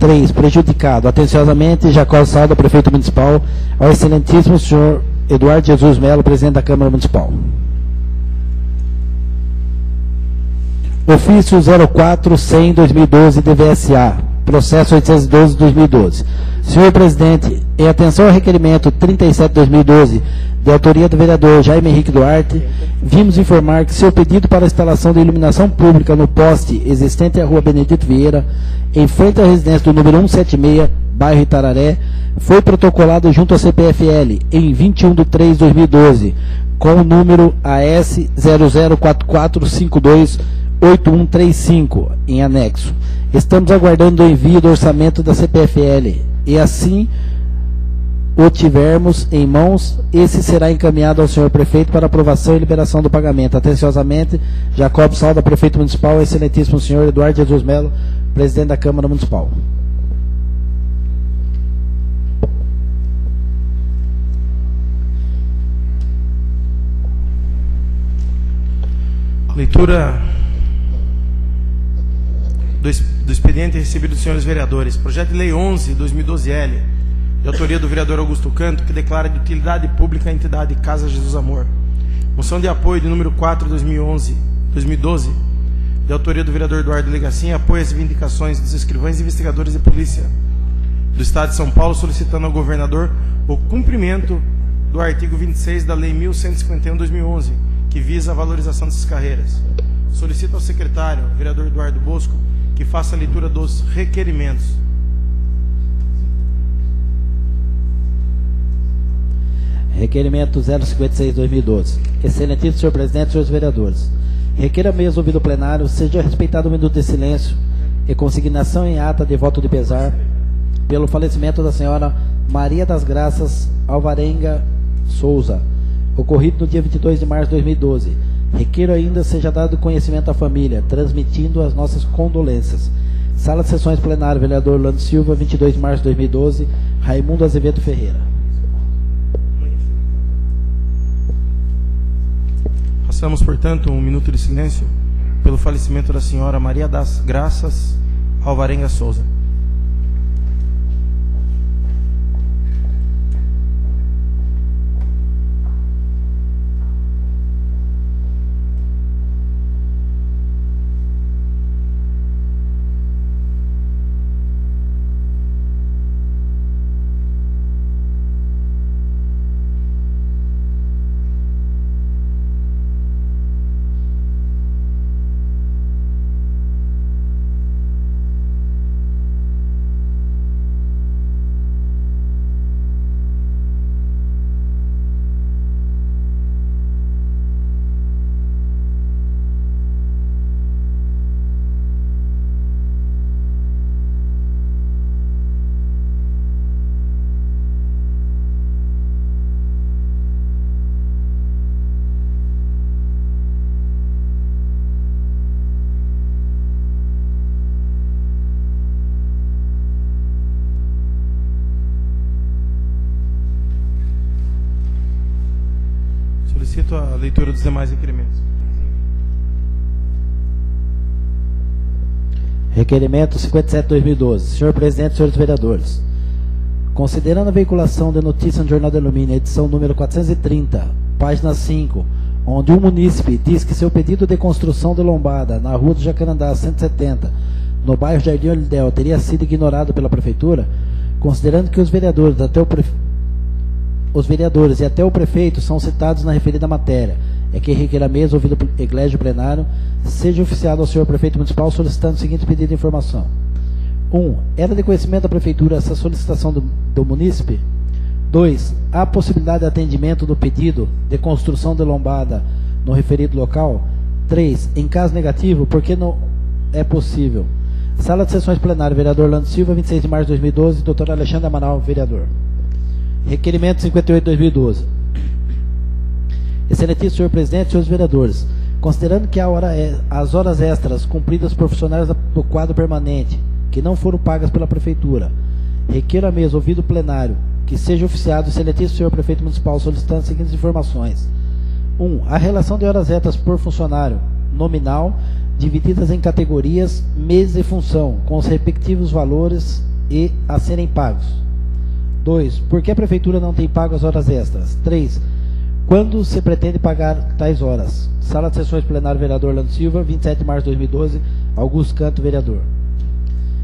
3, prejudicado. Atenciosamente, Jacó Salda, prefeito municipal, ao excelentíssimo senhor Eduardo Jesus Melo, presidente da Câmara Municipal. Ofício 04-100-2012, DVSA, processo 812-2012. Senhor presidente, em atenção ao requerimento 37-2012, de autoria do vereador Jaime Henrique Duarte, vimos informar que seu pedido para a instalação de iluminação pública no poste existente à rua Benedito Vieira, em frente à residência do número 176, bairro Itararé, foi protocolado junto à CPFL em 21/3/2012, com o número AS 0044528135, em anexo. Estamos aguardando o envio do orçamento da CPFL e assim o tivermos em mãos, esse será encaminhado ao senhor prefeito para aprovação e liberação do pagamento. Atenciosamente, Jacob Salda, prefeito municipal, excelentíssimo senhor Eduardo Jesus Melo, presidente da Câmara Municipal. Leitura do expediente recebido dos senhores vereadores. Projeto de Lei 11/2012L, de autoria do vereador Augusto Canto, que declara de utilidade pública a entidade Casa Jesus Amor. Moção de apoio de número 4/2012, de autoria do vereador Eduardo Legacinha, apoia as reivindicações dos escrivães e investigadores de polícia do Estado de São Paulo, solicitando ao governador o cumprimento do artigo 26 da Lei 1151/2011, que visa a valorização dessas carreiras. Solicito ao secretário, vereador Eduardo Bosco, que faça a leitura dos requerimentos. Requerimento 056/2012. Excelentíssimo senhor presidente, senhores vereadores. Requer a mesa ouvido plenário, seja respeitado um minuto de silêncio e consignação em ata de voto de pesar pelo falecimento da senhora Maria das Graças Alvarenga Souza, ocorrido no dia 22 de março de 2012. Requer ainda seja dado conhecimento à família, transmitindo as nossas condolências. Sala de sessões plenário, vereador Orlando Silva, 22 de março de 2012, Raimundo Azevedo Ferreira. Passamos, portanto, um minuto de silêncio pelo falecimento da senhora Maria das Graças Alvarenga Souza. Solicito a leitura dos demais requerimentos. Requerimento 57/2012. Senhor presidente, senhores vereadores. Considerando a veiculação de notícia no Jornal da Ilumina, edição número 430, página 5, onde um munícipe diz que seu pedido de construção de lombada na rua do Jacarandá 170, no bairro Jardim Olidel, teria sido ignorado pela prefeitura, considerando que os vereadores e até o prefeito são citados na referida matéria, é que requer a mesa, ouvido o eglégio plenário, seja oficiado ao senhor prefeito municipal solicitando o seguinte pedido de informação. 1. Era de conhecimento da prefeitura essa solicitação do munícipe? 2. Há possibilidade de atendimento do pedido de construção de lombada no referido local? 3. Em caso negativo, por que não é possível? Sala de sessões plenária, vereador Orlando Silva, 26 de março de 2012, doutor Alexandre Amaral, vereador. Requerimento 58/2012. Excelentíssimo senhor presidente, senhores vereadores, considerando que as horas extras cumpridas por funcionários do quadro permanente, que não foram pagas pela prefeitura, requer a mesa, ouvido o plenário, que seja oficiado o excelentíssimo senhor prefeito municipal solicitando as seguintes informações. 1. A relação de horas extras por funcionário nominal, divididas em categorias, meses e função, com os respectivos valores e a serem pagos. 2. Por que a Prefeitura não tem pago as horas extras? 3. Quando se pretende pagar tais horas? Sala de Sessões Plenário, vereador Orlando Silva, 27 de março de 2012, Augusto Canto, vereador.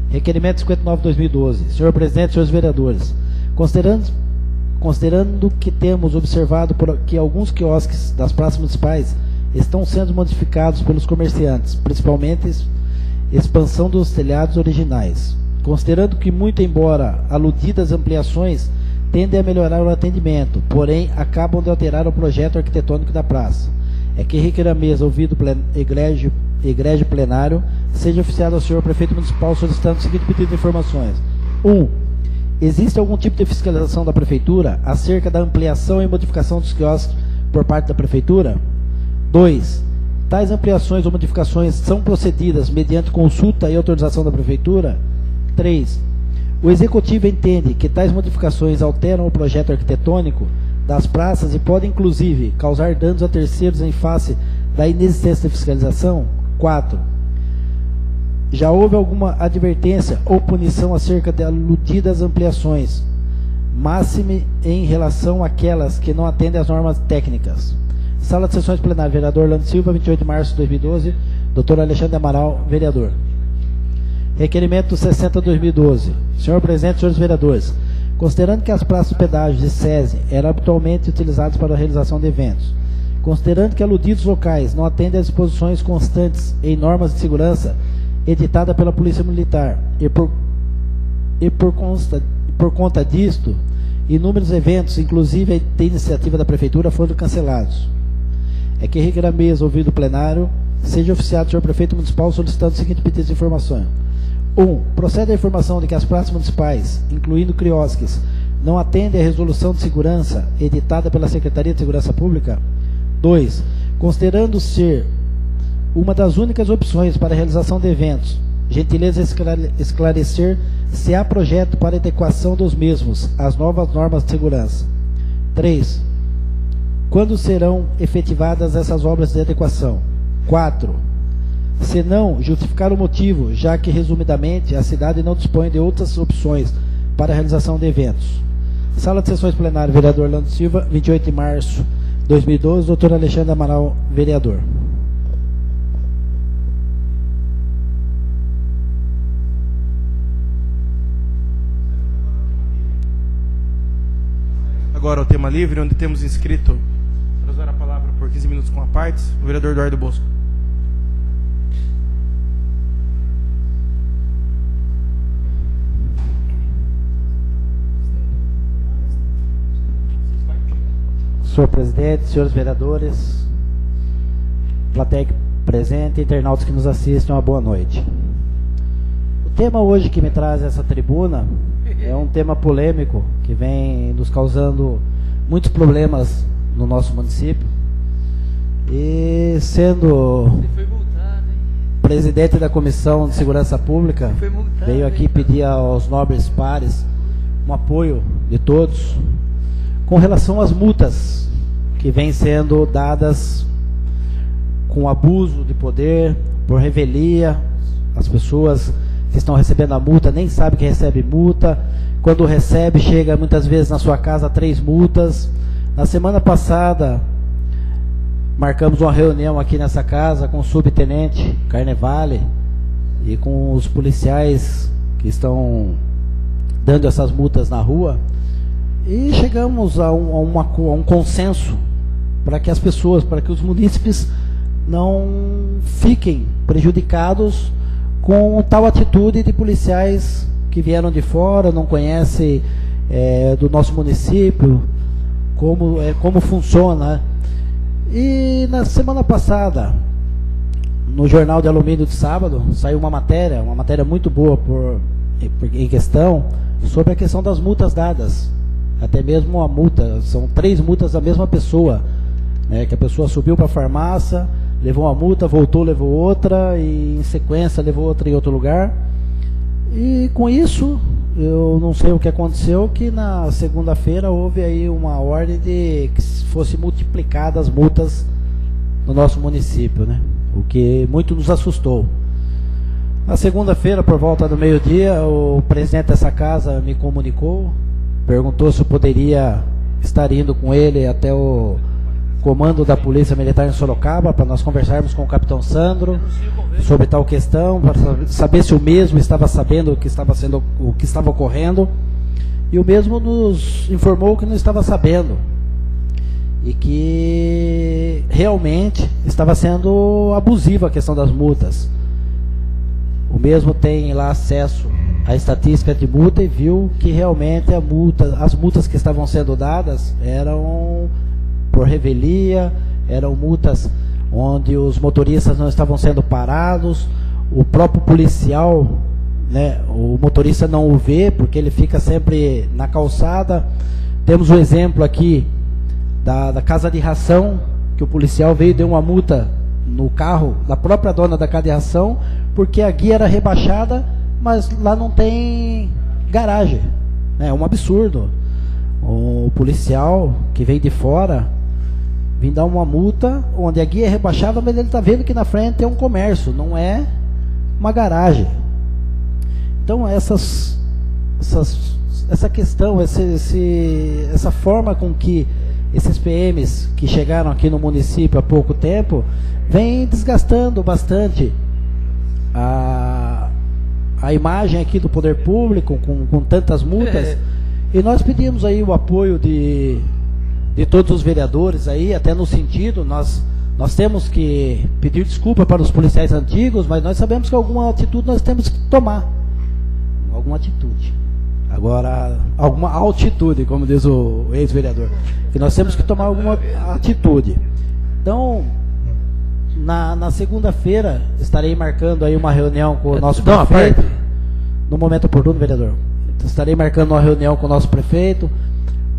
Requerimento 59/2012. Senhor Presidente, senhores vereadores, considerando que temos observado que alguns quiosques das praças municipais estão sendo modificados pelos comerciantes, principalmente expansão dos telhados originais, considerando que, muito embora aludidas ampliações tendem a melhorar o atendimento, porém acabam de alterar o projeto arquitetônico da praça, é que requer a mesa, ouvido egrégio plenário, seja oficiado ao senhor prefeito municipal solicitando o seguinte pedido de informações. 1. Existe algum tipo de fiscalização da prefeitura acerca da ampliação e modificação dos quiosques por parte da prefeitura? 2. Tais ampliações ou modificações são procedidas mediante consulta e autorização da prefeitura? 3. O executivo entende que tais modificações alteram o projeto arquitetônico das praças e podem, inclusive, causar danos a terceiros em face da inexistência de fiscalização? 4. Já houve alguma advertência ou punição acerca de aludidas ampliações, máxime em relação àquelas que não atendem às normas técnicas? Sala de Sessões Plenário, vereador Orlando Silva, 28 de março de 2012, doutor Alexandre Amaral, vereador. Requerimento 60/2012. Senhor Presidente, senhores vereadores, considerando que as praças de pedágios de SESI eram habitualmente utilizadas para a realização de eventos, considerando que aludidos locais não atendem às disposições constantes em normas de segurança editada pela Polícia Militar e por conta disto, inúmeros eventos, inclusive de iniciativa da Prefeitura, foram cancelados. É que requer a mesa, ouvido o plenário, seja oficiado o senhor prefeito municipal solicitando o seguinte pedido de informação. 1. Procede a informação de que as praças municipais, incluindo quiosques, não atendem à resolução de segurança editada pela Secretaria de Segurança Pública? 2. Considerando ser uma das únicas opções para a realização de eventos, gentileza esclarecer se há projeto para adequação dos mesmos às novas normas de segurança. 3. Quando serão efetivadas essas obras de adequação? 4. Se não, justificar o motivo, já que, resumidamente, a cidade não dispõe de outras opções para a realização de eventos. Sala de Sessões Plenário, vereador Orlando Silva, 28 de março de 2012, doutor Alexandre Amaral, vereador. Agora o tema livre, onde temos inscrito para usar a palavra por 15 minutos com a parte, o vereador Eduardo Bosco. Senhor presidente, senhores vereadores, plateia presente, internautas que nos assistem, uma boa noite. O tema hoje que me traz essa tribuna é um tema polêmico que vem nos causando muitos problemas no nosso município. E sendo presidente da Comissão de Segurança Pública, veio aqui pedir aos nobres pares um apoio de todos com relação às multas que vêm sendo dadas com abuso de poder, por revelia. As pessoas que estão recebendo a multa nem sabem que recebe multa. Quando recebe, chega muitas vezes na sua casa 3 multas. Na semana passada, marcamos uma reunião aqui nessa casa com o subtenente Carnevale e com os policiais que estão dando essas multas na rua. E chegamos a um consenso para que as pessoas, para que os munícipes não fiquem prejudicados com tal atitude de policiais que vieram de fora, não conhecem do nosso município, como funciona. E na semana passada, no Jornal de Alumínio de sábado, saiu uma matéria muito boa em questão, sobre a questão das multas dadas. Até mesmo a multa, são 3 multas da mesma pessoa, né, que a pessoa subiu para a farmácia, levou uma multa, voltou, levou outra, e em sequência levou outra em outro lugar. E com isso, eu não sei o que aconteceu, que na segunda-feira houve aí uma ordem de que fosse multiplicadas as multas no nosso município, né? O que muito nos assustou. Na segunda-feira, por volta do meio-dia, o presidente dessa casa me comunicou, perguntou se eu poderia estar indo com ele até o comando da Polícia Militar em Sorocaba, para nós conversarmos com o capitão Sandro sobre tal questão, para saber se o mesmo estava sabendo o que estava ocorrendo, e o mesmo nos informou que não estava sabendo, e que realmente estava sendo abusiva a questão das multas. O mesmo tem lá acesso à estatística de multa e viu que realmente as multas que estavam sendo dadas eram por revelia, eram multas onde os motoristas não estavam sendo parados, o próprio policial, né, o motorista não o vê porque ele fica sempre na calçada. Temos o exemplo aqui da casa de ração, que o policial veio e deu uma multa no carro da própria dona da casa de ração, porque a guia era rebaixada, mas lá não tem garagem. É um absurdo. O policial que veio de fora vem dar uma multa onde a guia é rebaixada, mas ele está vendo que na frente tem um comércio, não é uma garagem. Então essa questão, essa forma com que esses PMs que chegaram aqui no município há pouco tempo vem desgastando bastante a imagem aqui do poder público com tantas multas. E nós pedimos aí o apoio de todos os vereadores aí, até no sentido, nós temos que pedir desculpa para os policiais antigos, mas nós sabemos que alguma atitude nós temos que tomar. Alguma atitude. Agora, alguma altitude, como diz o ex-vereador, que nós temos que tomar alguma atitude. Então, na segunda-feira, estarei marcando aí uma reunião com o nosso prefeito. No momento oportuno, vereador. Estarei marcando uma reunião com o nosso prefeito,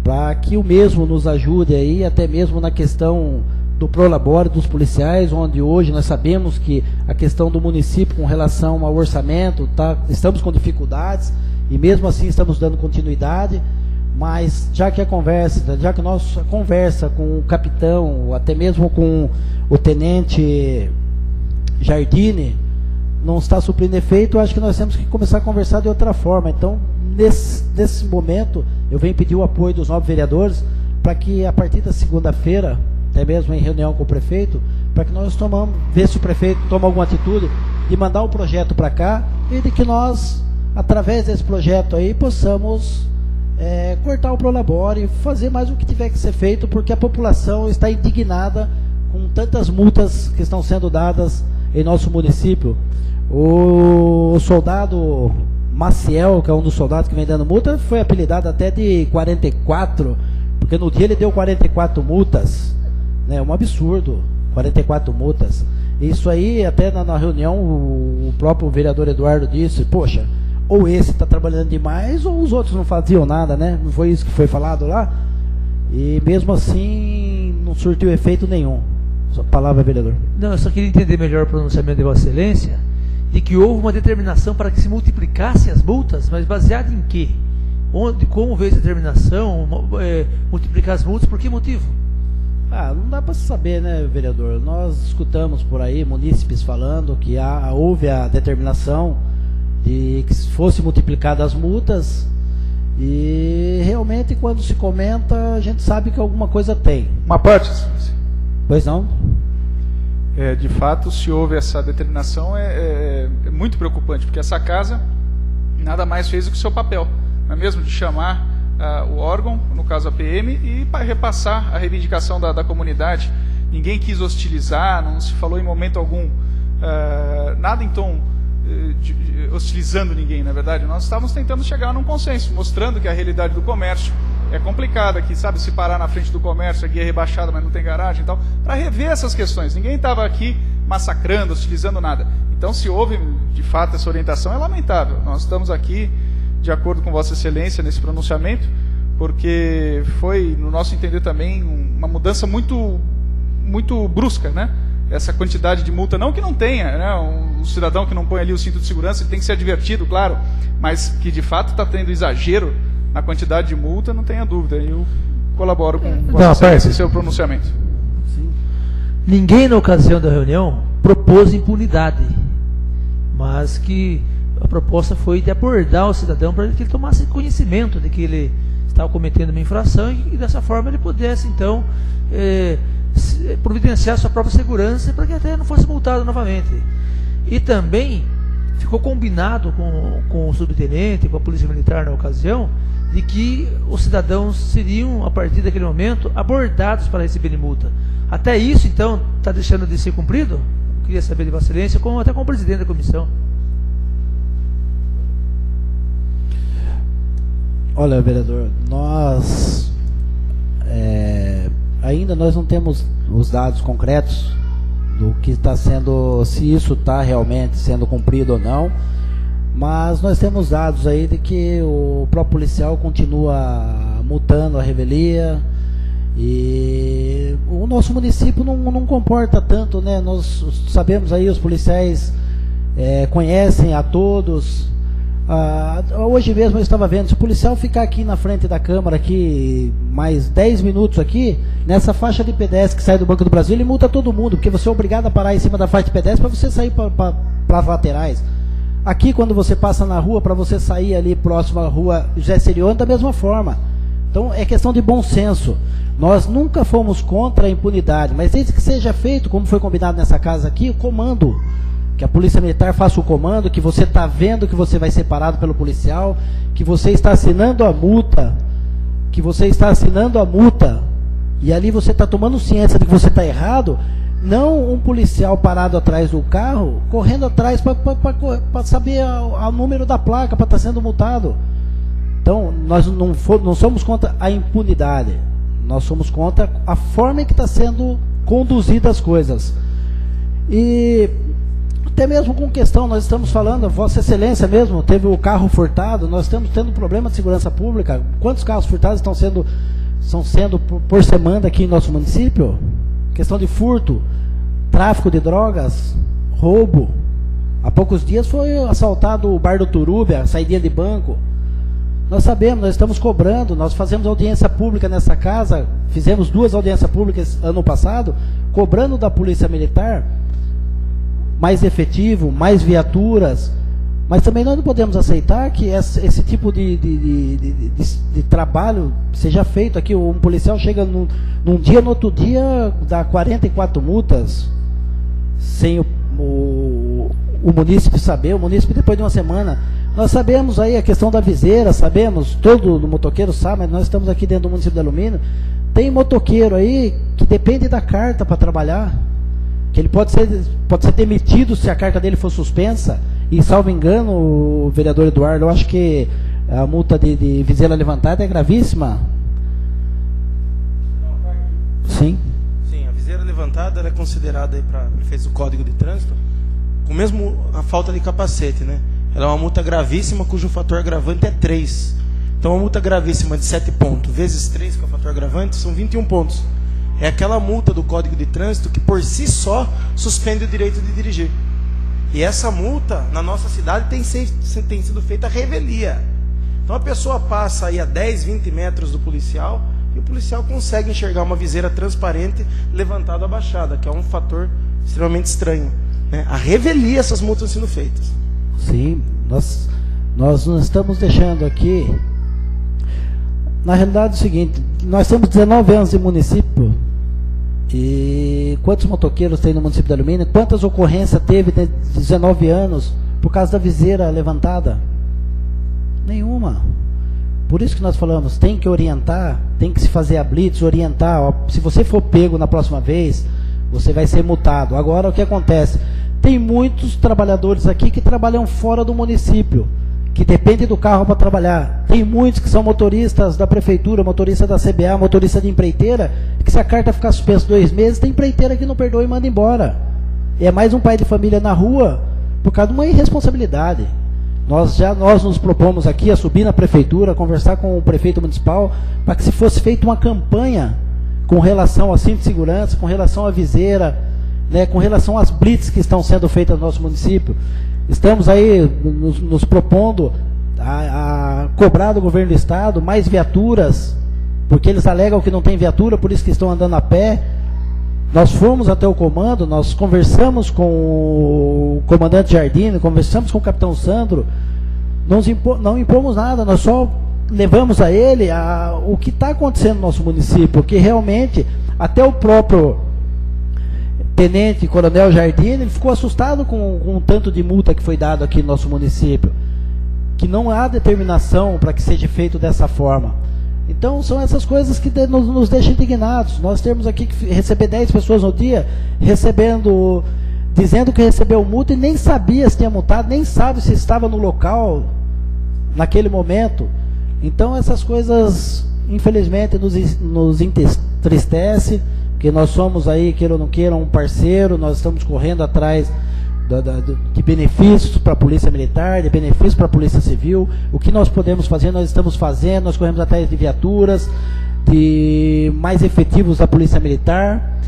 para que o mesmo nos ajude aí, até mesmo na questão do prolabore dos policiais, onde hoje nós sabemos que a questão do município com relação ao orçamento, estamos com dificuldades, e mesmo assim estamos dando continuidade, mas já que a nossa conversa com o capitão, até mesmo com o tenente Jardine, não está suprindo efeito, eu acho que nós temos que começar a conversar de outra forma. Então, nesse momento, eu venho pedir o apoio dos 9 vereadores, para que a partir da segunda-feira, até mesmo em reunião com o prefeito, para que nós ver se o prefeito toma alguma atitude de mandar o projeto para cá, e de que nós, através desse projeto aí, possamos cortar o prolabore e fazer mais o que tiver que ser feito, porque a população está indignada com tantas multas que estão sendo dadas em nosso município. O soldado Maciel, que é um dos soldados que vem dando multa, foi apelidado até de 44, porque no dia ele deu 44 multas, né? Um absurdo, 44 multas. Isso aí, até na reunião, o próprio vereador Eduardo disse, poxa, ou esse está trabalhando demais, ou os outros não faziam nada, né? Não foi isso que foi falado lá? E mesmo assim, não surtiu efeito nenhum. Sua palavra, vereador. Não, eu só queria entender melhor o pronunciamento de Vossa Excelência, de que houve uma determinação para que se multiplicassem as multas, mas baseado em quê? Como veio essa determinação? Multiplicar as multas, por que motivo? Não dá para saber, né, vereador? Nós escutamos por aí munícipes falando que houve a determinação de que fosse multiplicada as multas, e realmente quando se comenta a gente sabe que alguma coisa tem. Uma parte. Pois não? De fato, se houve essa determinação, é muito preocupante, porque essa casa nada mais fez do que o seu papel, não é mesmo? De chamar o órgão, no caso a PM, e repassar a reivindicação da comunidade. Ninguém quis hostilizar, não se falou em momento algum nada em tom hostilizando ninguém, na verdade. Nós estávamos tentando chegar num consenso, mostrando que a realidade do comércio é complicada, que sabe, se parar na frente do comércio, a guia é rebaixada, mas não tem garagem e tal, para rever essas questões. Ninguém estava aqui massacrando, hostilizando nada. Então, se houve, de fato, essa orientação, é lamentável. Nós estamos aqui, de acordo com Vossa Excelência, nesse pronunciamento, porque foi, no nosso entender também, uma mudança muito, muito brusca, né? Essa quantidade de multa, não que não tenha, né? Um cidadão que não põe ali o cinto de segurança, ele tem que ser advertido, claro, mas que de fato está tendo exagero na quantidade de multa, não tenha dúvida. Eu colaboro com esse seu pronunciamento. Sim. Ninguém, na ocasião da reunião, propôs impunidade, mas que a proposta foi de abordar o cidadão para que ele tomasse conhecimento de que ele estava cometendo uma infração e dessa forma ele pudesse então providenciar sua própria segurança para que até não fosse multado novamente. E também ficou combinado com o subtenente, com a polícia militar na ocasião, de que os cidadãos seriam, a partir daquele momento, abordados para receberem multa. Até isso, então, está deixando de ser cumprido? Eu queria saber de Vossa Excelência, até com o presidente da comissão. Olha, vereador, nós ainda não temos os dados concretos do que está sendo, se isso está realmente sendo cumprido ou não, mas nós temos dados aí de que o próprio policial continua multando a revelia e o nosso município não comporta tanto, né? Nós sabemos aí, os policiais conhecem a todos. Hoje mesmo eu estava vendo, se o policial ficar aqui na frente da Câmara aqui mais 10 minutos aqui, nessa faixa de pedestre que sai do Banco do Brasil, ele multa todo mundo, porque você é obrigado a parar em cima da faixa de pedestre para você sair para as laterais. Aqui, quando você passa na rua, para você sair ali próximo à rua José Cerione, da mesma forma. Então é questão de bom senso. Nós nunca fomos contra a impunidade, mas desde que seja feito, como foi combinado nessa casa aqui, o comando, que a polícia militar faça o comando, que você está vendo que você vai ser parado pelo policial, que você está assinando a multa, e ali você está tomando ciência de que você está errado, não um policial parado atrás do carro, correndo atrás para saber o número da placa, para estar sendo multado. Então, nós não somos contra a impunidade, nós somos contra a forma em que está sendo conduzida as coisas. E até mesmo com questão, nós estamos falando, Vossa Excelência mesmo, teve o carro furtado, nós estamos tendo problema de segurança pública. Quantos carros furtados estão sendo por semana aqui em nosso município? Questão de furto, tráfico de drogas, roubo. Há poucos dias foi assaltado o Bar do Turúbia, saída de banco. Nós sabemos, nós estamos cobrando, nós fazemos audiência pública nessa casa, fizemos 2 audiências públicas ano passado, cobrando da Polícia Militar mais efetivo, mais viaturas, mas também nós não podemos aceitar que esse tipo de trabalho seja feito aqui. Um policial chega num dia, no outro dia dá 44 multas, sem o munícipe saber, o munícipe depois de uma semana. Nós sabemos aí a questão da viseira, sabemos, todo motoqueiro sabe, mas nós estamos aqui dentro do município de Alumínio, tem motoqueiro aí que depende da carta para trabalhar, que ele pode ser demitido se a carta dele for suspensa, e salvo engano, o vereador Eduardo, eu acho que a multa de viseira levantada é gravíssima. Sim. Sim, a viseira levantada ela é considerada aí para efeitos do Código de Trânsito, com mesmo a falta de capacete, né? Ela é uma multa gravíssima cujo fator agravante é 3. Então uma multa gravíssima de 7 pontos vezes 3, que é o fator agravante, são 21 pontos. É aquela multa do Código de Trânsito que por si só suspende o direito de dirigir. E essa multa, na nossa cidade, tem sido feita a revelia. Então a pessoa passa aí a 10, 20 metros do policial e o policial consegue enxergar uma viseira transparente levantada ou abaixada, que é um fator extremamente estranho, né? A revelia essas multas sendo feitas. Sim, nós não estamos deixando aqui. Na realidade é o seguinte, nós temos 19 anos de município. E quantos motoqueiros tem no município de Alumínio? Quantas ocorrências teve de 19 anos por causa da viseira levantada? Nenhuma. Por isso que nós falamos, tem que orientar, tem que se fazer a blitz, orientar. Ó, se você for pego na próxima vez, você vai ser multado. Agora o que acontece? Tem muitos trabalhadores aqui que trabalham fora do município, que dependem do carro para trabalhar. Tem muitos que são motoristas da prefeitura, motorista da CBA, motorista de empreiteira, que se a carta ficar suspensa 2 meses, tem empreiteira que não perdoa e manda embora. E é mais um pai de família na rua por causa de uma irresponsabilidade. Nós nos propomos aqui a subir na prefeitura, conversar com o prefeito municipal, para que se fosse feita uma campanha com relação ao cinto de segurança, com relação à viseira, né, com relação às blitz que estão sendo feitas no nosso município. Estamos aí nos propondo a cobrar do governo do estado mais viaturas, porque eles alegam que não tem viatura, por isso que estão andando a pé. Nós fomos até o comando, nós conversamos com o comandante Jardine, conversamos com o capitão Sandro, não impomos nada, nós só levamos a ele o que está acontecendo no nosso município, porque realmente até o próprio tenente coronel Jardine, ele ficou assustado com o tanto de multa que foi dado aqui no nosso município, que não há determinação para que seja feito dessa forma. Então são essas coisas que nos deixam indignados. Nós temos aqui que receber 10 pessoas no dia, dizendo que recebeu multa e nem sabia se tinha multado, nem sabe se estava no local naquele momento. Então essas coisas, infelizmente, nos entristece, porque nós somos aí, queira ou não queira, um parceiro, nós estamos correndo atrás de benefícios para a Polícia Militar, de benefícios para a Polícia Civil. O que nós podemos fazer, nós estamos fazendo, nós corremos atrás de viaturas, de mais efetivos da Polícia Militar,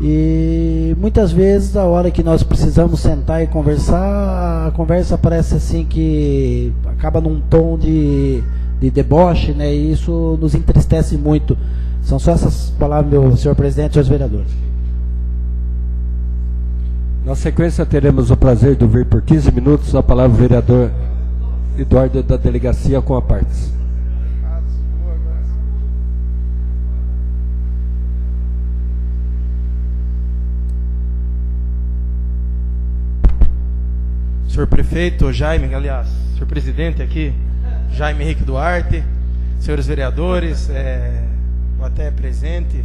e muitas vezes, a hora que nós precisamos sentar e conversar, a conversa parece assim que acaba num tom de deboche, né? E isso nos entristece muito. São só essas palavras, meu senhor presidente e senhores vereadores. Na sequência, teremos o prazer de ouvir por 15 minutos a palavra do vereador Eduardo da Delegacia com a partes. Senhor prefeito Jaime, aliás, senhor presidente aqui, Jaime Henrique Duarte, senhores vereadores, até presente,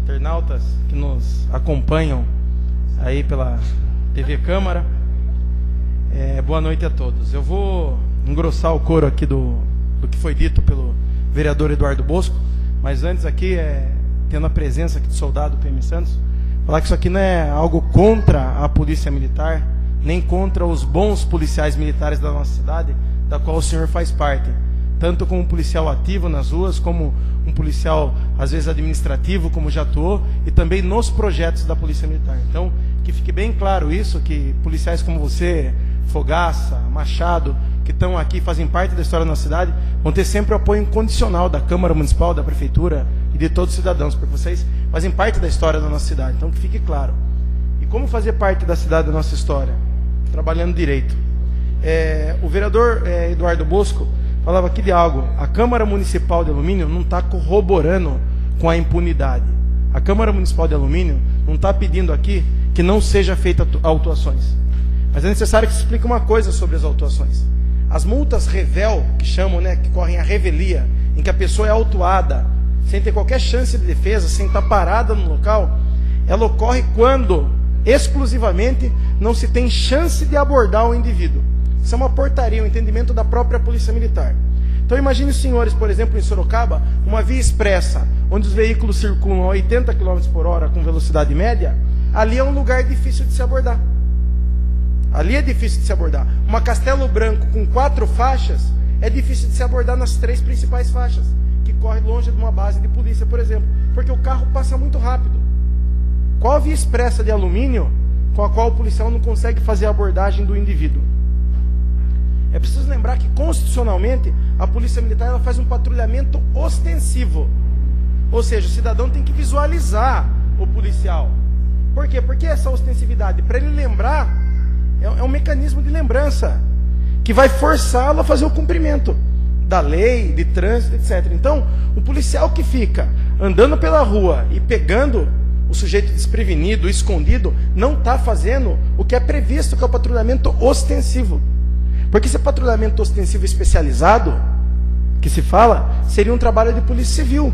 internautas que nos acompanham aí pela TV Câmara, boa noite a todos. Eu vou engrossar o coro aqui do que foi dito pelo vereador Eduardo Bosco, mas antes aqui, tendo a presença aqui do soldado PM Santos, falar que isso aqui não é algo contra a Polícia Militar, nem contra os bons policiais militares da nossa cidade, da qual o senhor faz parte, tanto como policial ativo nas ruas, como um policial, às vezes, administrativo, como já atuou, e também nos projetos da Polícia Militar. Então, que fique bem claro isso, que policiais como você, Fogaça, Machado, que estão aqui, fazem parte da história da nossa cidade, vão ter sempre o apoio incondicional da Câmara Municipal, da Prefeitura e de todos os cidadãos, porque vocês fazem parte da história da nossa cidade. Então, que fique claro. E como fazer parte da cidade da nossa história? Trabalhando direito. O vereador Eduardo Bosco falava aqui de algo. A Câmara Municipal de Alumínio não está corroborando com a impunidade. A Câmara Municipal de Alumínio não está pedindo aqui que não seja feita autuações. Mas é necessário que se explique uma coisa sobre as autuações. As multas revel, que chamam, né, que correm a revelia, em que a pessoa é autuada sem ter qualquer chance de defesa, sem estar parada no local, ela ocorre quando exclusivamente não se tem chance de abordar o indivíduo. Isso é uma portaria, um entendimento da própria Polícia Militar. Então imagine os senhores, por exemplo, em Sorocaba, uma via expressa, onde os veículos circulam a 80 km por hora com velocidade média, ali é um lugar difícil de se abordar. Ali é difícil de se abordar. Uma Castelo Branco com 4 faixas é difícil de se abordar nas 3 principais faixas, que corre longe de uma base de polícia, por exemplo, porque o carro passa muito rápido. Qual a via expressa de alumínio com a qual o policial não consegue fazer a abordagem do indivíduo? É preciso lembrar que, constitucionalmente, a Polícia Militar ela faz um patrulhamento ostensivo. Ou seja, o cidadão tem que visualizar o policial. Por quê? Porque essa ostensividade, para ele lembrar, é um mecanismo de lembrança, que vai forçá-lo a fazer o cumprimento da lei, de trânsito, etc. Então, o policial que fica andando pela rua e pegando o sujeito desprevenido, escondido, não está fazendo o que é previsto, que é o patrulhamento ostensivo. Porque esse patrulhamento ostensivo especializado, que se fala, seria um trabalho de polícia civil,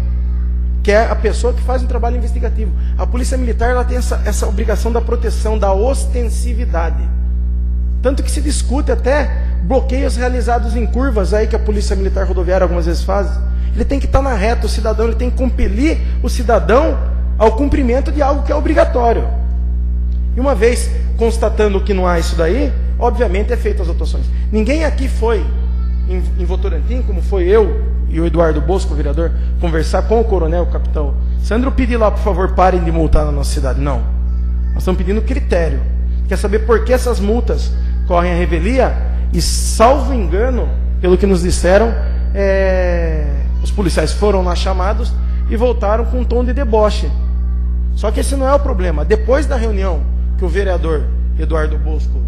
que é a pessoa que faz um trabalho investigativo. A Polícia Militar ela tem essa obrigação da proteção, da ostensividade. Tanto que se discute até bloqueios realizados em curvas aí que a Polícia Militar Rodoviária algumas vezes faz. Ele tem que estar na reta, o cidadão, ele tem que compelir o cidadão ao cumprimento de algo que é obrigatório. E uma vez constatando que não há isso daí, obviamente é feito as autuações. Ninguém aqui foi em Votorantim, como foi eu e o Eduardo Bosco, o vereador, conversar com o coronel, o capitão Sandro, pedir lá, por favor, parem de multar na nossa cidade. Não. Nós estamos pedindo critério. Quer saber por que essas multas correm a revelia? E, salvo engano, pelo que nos disseram, os policiais foram lá chamados e voltaram com um tom de deboche. Só que esse não é o problema. Depois da reunião que o vereador Eduardo Bosco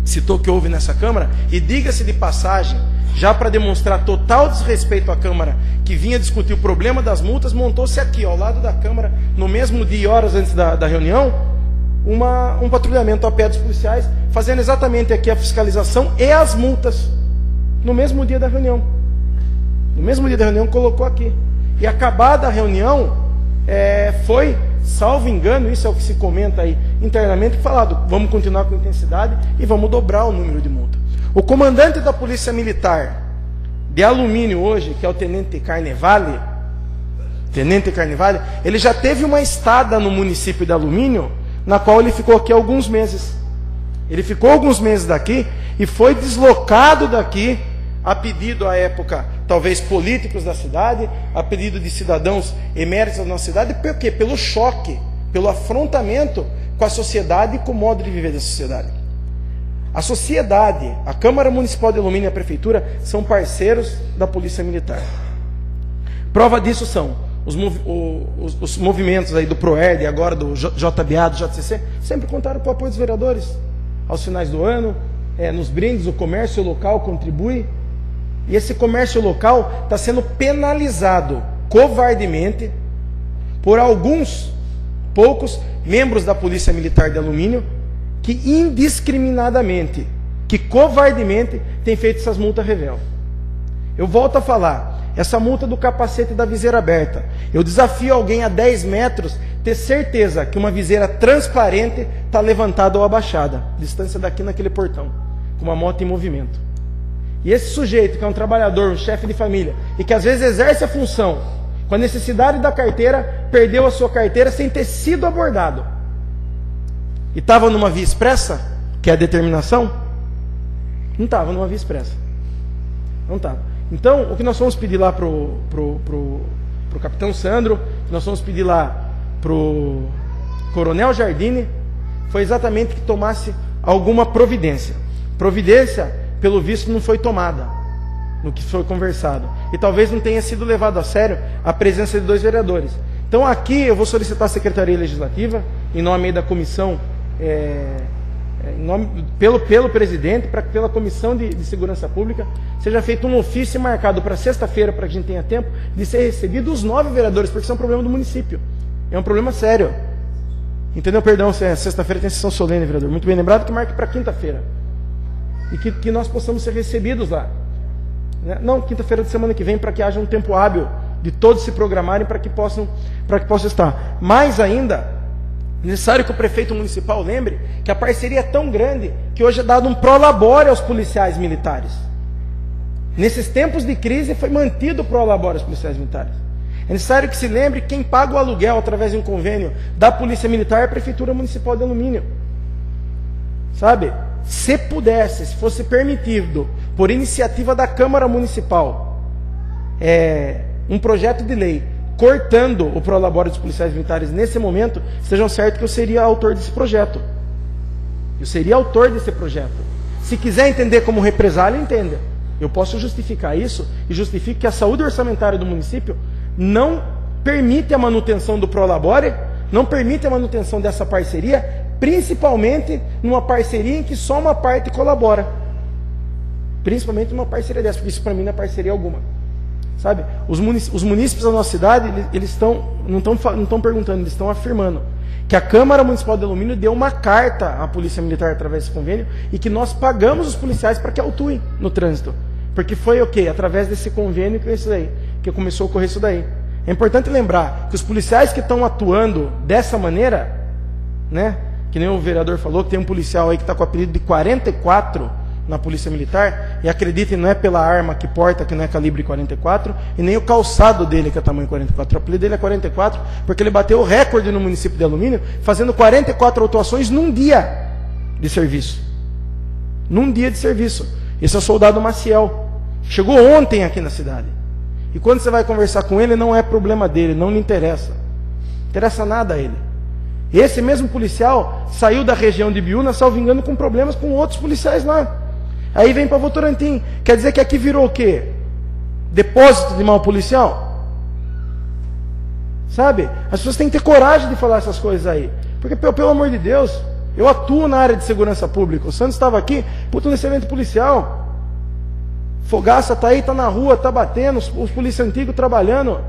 citou que houve nessa Câmara, e diga-se de passagem, já para demonstrar total desrespeito à Câmara, que vinha discutir o problema das multas, montou-se aqui, ao lado da Câmara, no mesmo dia e horas antes da reunião, um patrulhamento a pé dos policiais, fazendo exatamente aqui a fiscalização e as multas, no mesmo dia da reunião. No mesmo dia da reunião, colocou aqui. E acabada a reunião, foi, salvo engano, isso é o que se comenta aí internamente, falado, vamos continuar com intensidade e vamos dobrar o número de multas. O comandante da Polícia Militar de Alumínio hoje, que é o Tenente Carnevale, ele já teve uma estada no município de Alumínio, na qual ele ficou aqui alguns meses. Ele ficou alguns meses daqui e foi deslocado daqui a pedido, à época, talvez políticos da cidade, a pedido de cidadãos eméritos da nossa cidade, por quê? Pelo choque, pelo afrontamento com a sociedade e com o modo de viver da sociedade. A sociedade, a Câmara Municipal de Alumínio e a Prefeitura são parceiros da Polícia Militar. Prova disso são os movimentos aí do PROERD, agora do JBA, do JCC, sempre contaram com o apoio dos vereadores. Aos finais do ano, nos brindes, o comércio local contribui. E esse comércio local está sendo penalizado covardemente por poucos membros da Polícia Militar de Alumínio, que indiscriminadamente, que covardemente têm feito essas multas revel. Eu volto a falar, essa multa do capacete da viseira aberta, eu desafio alguém a 10 metros ter certeza que uma viseira transparente está levantada ou abaixada, distância daqui naquele portão, com uma moto em movimento. E esse sujeito, que é um trabalhador, um chefe de família, e que às vezes exerce a função, com a necessidade da carteira, perdeu a sua carteira sem ter sido abordado. E estava numa via expressa, que é a determinação? Não estava numa via expressa. Não estava. Então, o que nós vamos pedir lá pro capitão Sandro, que nós vamos pedir lá pro coronel Jardine, foi exatamente que tomasse alguma providência. Providência, pelo visto, não foi tomada no que foi conversado. E talvez não tenha sido levado a sério a presença de 2 vereadores. Então aqui eu vou solicitar à Secretaria Legislativa, em nome da comissão, pelo presidente, para que pela Comissão de Segurança Pública seja feito um ofício marcado para sexta-feira, para que a gente tenha tempo de ser recebido os 9 vereadores, porque isso é um problema do município. É um problema sério. Entendeu? Perdão, sexta-feira tem sessão solene, vereador. Muito bem lembrado, que marque para quinta-feira. E que nós possamos ser recebidos lá. Não, quinta-feira de semana que vem, para que haja um tempo hábil de todos se programarem para que possam estar. Mais ainda, necessário que o prefeito municipal lembre que a parceria é tão grande que hoje é dado um prolabore aos policiais militares. Nesses tempos de crise foi mantido o prolabore aos policiais militares. É necessário que se lembre que quem paga o aluguel através de um convênio da Polícia Militar é a Prefeitura Municipal de Alumínio. Sabe? Se pudesse, se fosse permitido, por iniciativa da Câmara Municipal, um projeto de lei cortando o prolabore dos policiais militares nesse momento, estejam certos que eu seria autor desse projeto. Eu seria autor desse projeto. Se quiser entender como represália, entenda. Eu posso justificar isso e justifico que a saúde orçamentária do município não permite a manutenção do prolabore, não permite a manutenção dessa parceria, principalmente numa parceria em que só uma parte colabora. Principalmente numa parceria dessa, porque isso para mim não é parceria alguma. Sabe? Os munícipes da nossa cidade, eles não estão perguntando, eles estão afirmando que a Câmara Municipal de Alumínio deu uma carta à Polícia Militar através desse convênio e que nós pagamos os policiais para que autuem no trânsito. Porque foi o quê? Através desse convênio que começou a ocorrer isso daí. É importante lembrar que os policiais que estão atuando dessa maneira, né? Que nem o vereador falou, que tem um policial aí que está com o apelido de 44 na Polícia Militar, e acreditem, não é pela arma que porta, que não é calibre 44, e nem o calçado dele que é tamanho 44. O apelido dele é 44, porque ele bateu o recorde no município de Alumínio, fazendo 44 autuações num dia de serviço. Num dia de serviço. Esse é o soldado Maciel. Chegou ontem aqui na cidade. E quando você vai conversar com ele, não é problema dele, não lhe interessa. Não interessa nada a ele. Esse mesmo policial saiu da região de Biúna, salvo engano, com problemas com outros policiais lá. Aí vem para Votorantim. Quer dizer que aqui virou o quê? Depósito de mal policial? Sabe? As pessoas têm que ter coragem de falar essas coisas aí. Porque, pelo amor de Deus, eu atuo na área de segurança pública. O Santos estava aqui, puta, nesse evento policial. Fogaça tá aí, tá na rua, tá batendo, os polícias antigos trabalhando.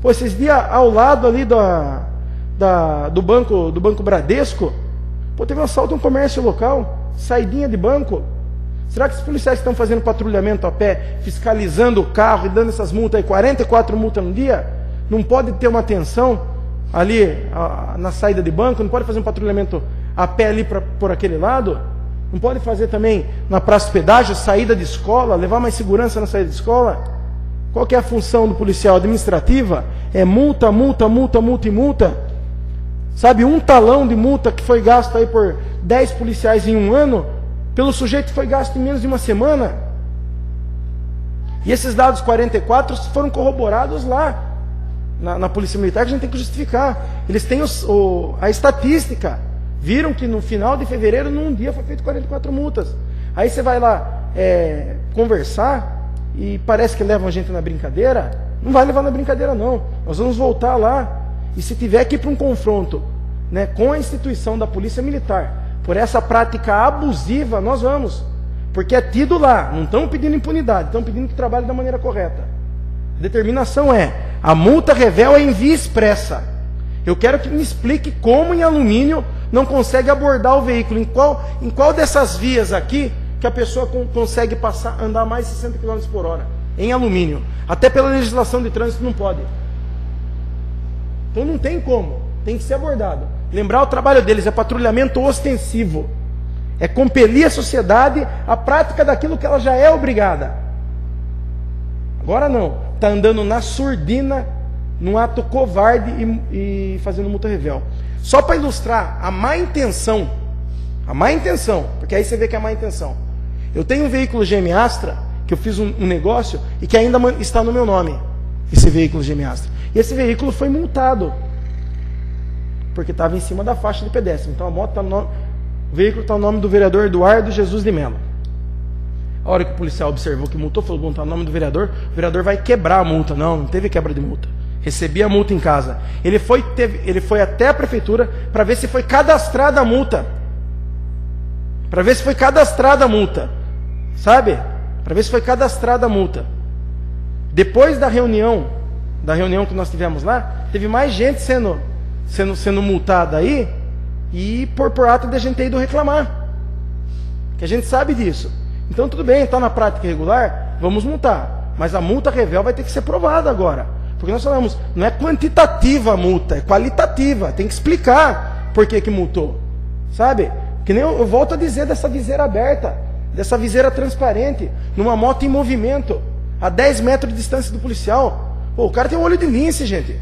Pô, esses dias ao lado ali do banco Bradesco, pô, teve um assalto em um comércio local, saidinha de banco. Será que os policiais estão fazendo patrulhamento a pé, fiscalizando o carro e dando essas multas aí, 44 multas no dia? Não pode ter uma atenção ali na saída de banco? Não pode fazer um patrulhamento a pé ali por aquele lado? Não pode fazer também na praça de pedágio, saída de escola, levar mais segurança na saída de escola? Qual que é a função do policial administrativa? É multa, multa, multa, multa e multa. Sabe, um talão de multa que foi gasto aí por 10 policiais em um ano, pelo sujeito foi gasto em menos de uma semana. E esses dados 44 foram corroborados lá na Polícia Militar, que a gente tem que justificar. Eles têm a estatística. Viram que no final de fevereiro, num dia, foi feito 44 multas. Aí você vai lá conversar e parece que levam a gente na brincadeira. Não vai levar na brincadeira, não. Nós vamos voltar lá. E se tiver que ir para um confronto, né, com a instituição da Polícia Militar, por essa prática abusiva, nós vamos. Porque é tido lá. Não estão pedindo impunidade, estão pedindo que trabalhe da maneira correta. A determinação é: a multa revel é em via expressa. Eu quero que me explique como em alumínio não consegue abordar o veículo. Em qual dessas vias aqui que a pessoa consegue andar mais de 60 km por hora? Em alumínio. Até pela legislação de trânsito não pode. Então não tem como. Tem que ser abordado. Lembrar o trabalho deles é patrulhamento ostensivo. É compelir a sociedade à prática daquilo que ela já é obrigada. Agora não. Está andando na surdina, num ato covarde e fazendo multa revel. Só para ilustrar a má intenção, porque aí você vê que é a má intenção. Eu tenho um veículo GM Astra, que eu fiz um negócio e que ainda está no meu nome, esse veículo GM Astra. E esse veículo foi multado, porque estava em cima da faixa de pedestre. Então o veículo está no nome do vereador Eduardo Jesus de Mello. A hora que o policial observou que multou, falou: bom, está no nome do vereador, o vereador vai quebrar a multa. Não teve quebra de multa. Recebi a multa em casa. Ele foi até a prefeitura para ver se foi cadastrada a multa. Para ver se foi cadastrada a multa. Sabe? Para ver se foi cadastrada a multa. Depois da reunião que nós tivemos lá, teve mais gente sendo multada aí, e por ato de a gente ter ido reclamar. Que a gente sabe disso. Então tudo bem, está na prática irregular, vamos multar. Mas a multa revel vai ter que ser provada agora. Porque nós falamos, não é quantitativa a multa, é qualitativa. Tem que explicar por que multou. Sabe? Que nem eu volto a dizer dessa viseira aberta, dessa viseira transparente, numa moto em movimento, a 10 metros de distância do policial. Pô, o cara tem um olho de lince, gente.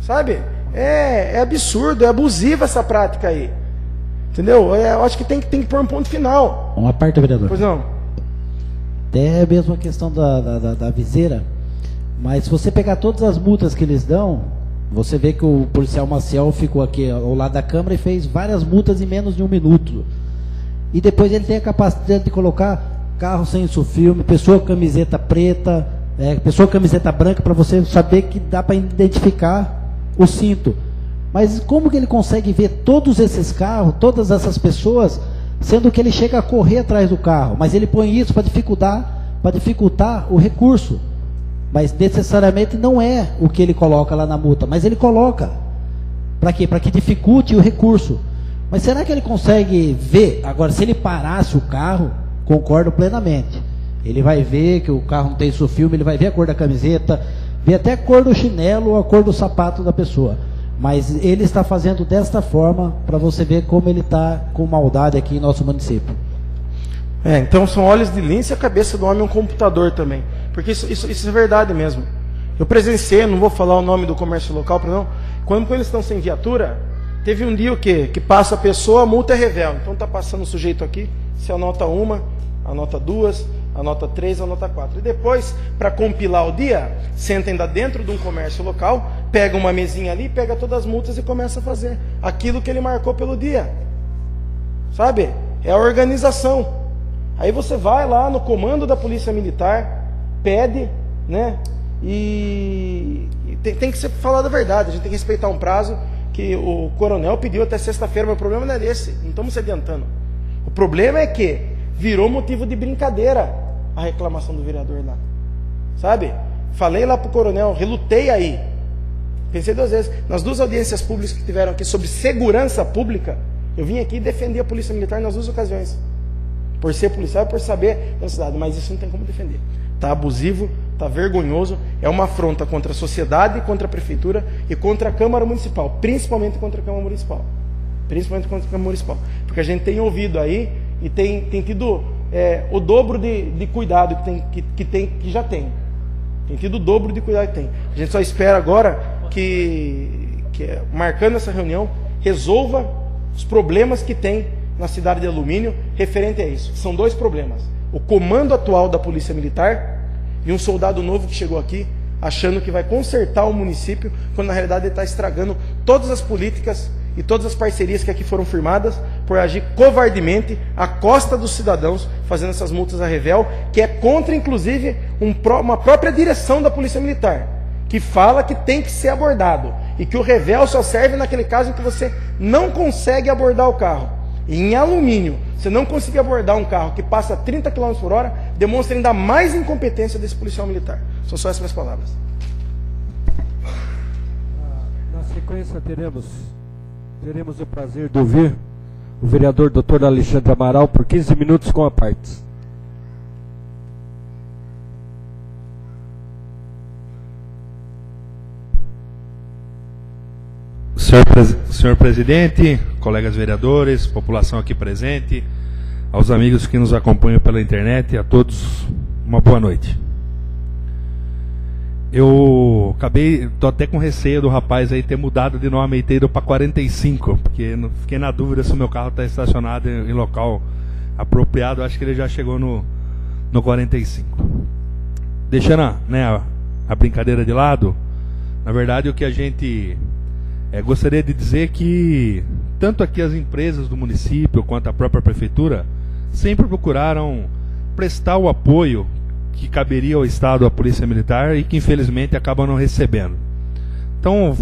Sabe? É absurdo, é abusiva essa prática aí. Entendeu? Eu acho que tem que pôr um ponto final. Uma parte, vereador. Pois não. Até mesmo a questão da viseira. Mas se você pegar todas as multas que eles dão, você vê que o policial Maciel ficou aqui ao lado da Câmara e fez várias multas em menos de 1 minuto. E depois ele tem a capacidade de colocar carro sem filme, pessoa com camiseta preta, pessoa com camiseta branca, para você saber que dá para identificar o cinto. Mas como que ele consegue ver todos esses carros, todas essas pessoas, sendo que ele chega a correr atrás do carro? Mas ele põe isso para dificultar o recurso. Mas necessariamente não é o que ele coloca lá na multa, mas ele coloca. Para quê? Para que dificulte o recurso. Mas será que ele consegue ver? Agora, se ele parasse o carro, concordo plenamente. Ele vai ver que o carro não tem filme, ele vai ver a cor da camiseta, ver até a cor do chinelo ou a cor do sapato da pessoa. Mas ele está fazendo desta forma para você ver como ele está com maldade aqui em nosso município. Então são olhos de lince e a cabeça do homem é um computador também. Porque isso é verdade mesmo. Eu presenciei, não vou falar o nome do comércio local, não. Quando eles estão sem viatura, teve um dia o quê? Que passa a pessoa, a multa é revel. Então está passando o sujeito aqui, se anota 1, anota 2, anota 3, anota 4. E depois, para compilar o dia, senta ainda dentro de um comércio local, pega uma mesinha ali, pega todas as multas e começa a fazer aquilo que ele marcou pelo dia. Sabe? É a organização. Aí você vai lá no comando da Polícia Militar, pede, né? e tem que ser falado a verdade, a gente tem que respeitar um prazo que o coronel pediu até sexta-feira, mas o problema não é esse, não estamos se adiantando. O problema é que virou motivo de brincadeira a reclamação do vereador lá, sabe? Falei lá pro coronel, relutei aí, pensei 2 vezes, nas 2 audiências públicas que tiveram aqui sobre segurança pública, eu vim aqui defender a Polícia Militar nas 2 ocasiões, por ser policial e por saber da cidade, mas isso não tem como defender. Está abusivo, está vergonhoso, é uma afronta contra a sociedade, contra a prefeitura e contra a Câmara Municipal, principalmente contra a Câmara Municipal. Principalmente contra a Câmara Municipal. Porque a gente tem ouvido aí e tem tido o dobro de cuidado que já tem. Tem tido o dobro de cuidado que tem. A gente só espera agora que marcando essa reunião, resolva os problemas que tem na cidade de Alumínio referente a isso. São 2 problemas. O comando atual da Polícia Militar e um soldado novo que chegou aqui achando que vai consertar o município, quando na realidade ele está estragando todas as políticas e todas as parcerias que aqui foram firmadas por agir covardemente à costa dos cidadãos, fazendo essas multas a revel, que é contra, inclusive, uma própria direção da Polícia Militar, que fala que tem que ser abordado, e que o revel só serve naquele caso em que você não consegue abordar o carro. E em Alumínio, você não conseguir abordar um carro que passa 30 km por hora, demonstra ainda mais incompetência desse policial militar. São só essas minhas palavras. Na sequência teremos o prazer de ouvir o vereador Dr. Alexandre Amaral por 15 minutos com a parte. Senhor presidente, colegas vereadores, população aqui presente, aos amigos que nos acompanham pela internet, a todos uma boa noite. Eu tô até com receio do rapaz aí ter mudado de nome e ter ido para 45, porque fiquei na dúvida se o meu carro está estacionado em local apropriado. Acho que ele já chegou no 45. Deixando a brincadeira de lado, na verdade o que a gente gostaria de dizer que tanto aqui as empresas do município quanto a própria prefeitura sempre procuraram prestar o apoio que caberia ao Estado, à Polícia Militar, e que infelizmente acabam não recebendo. Então,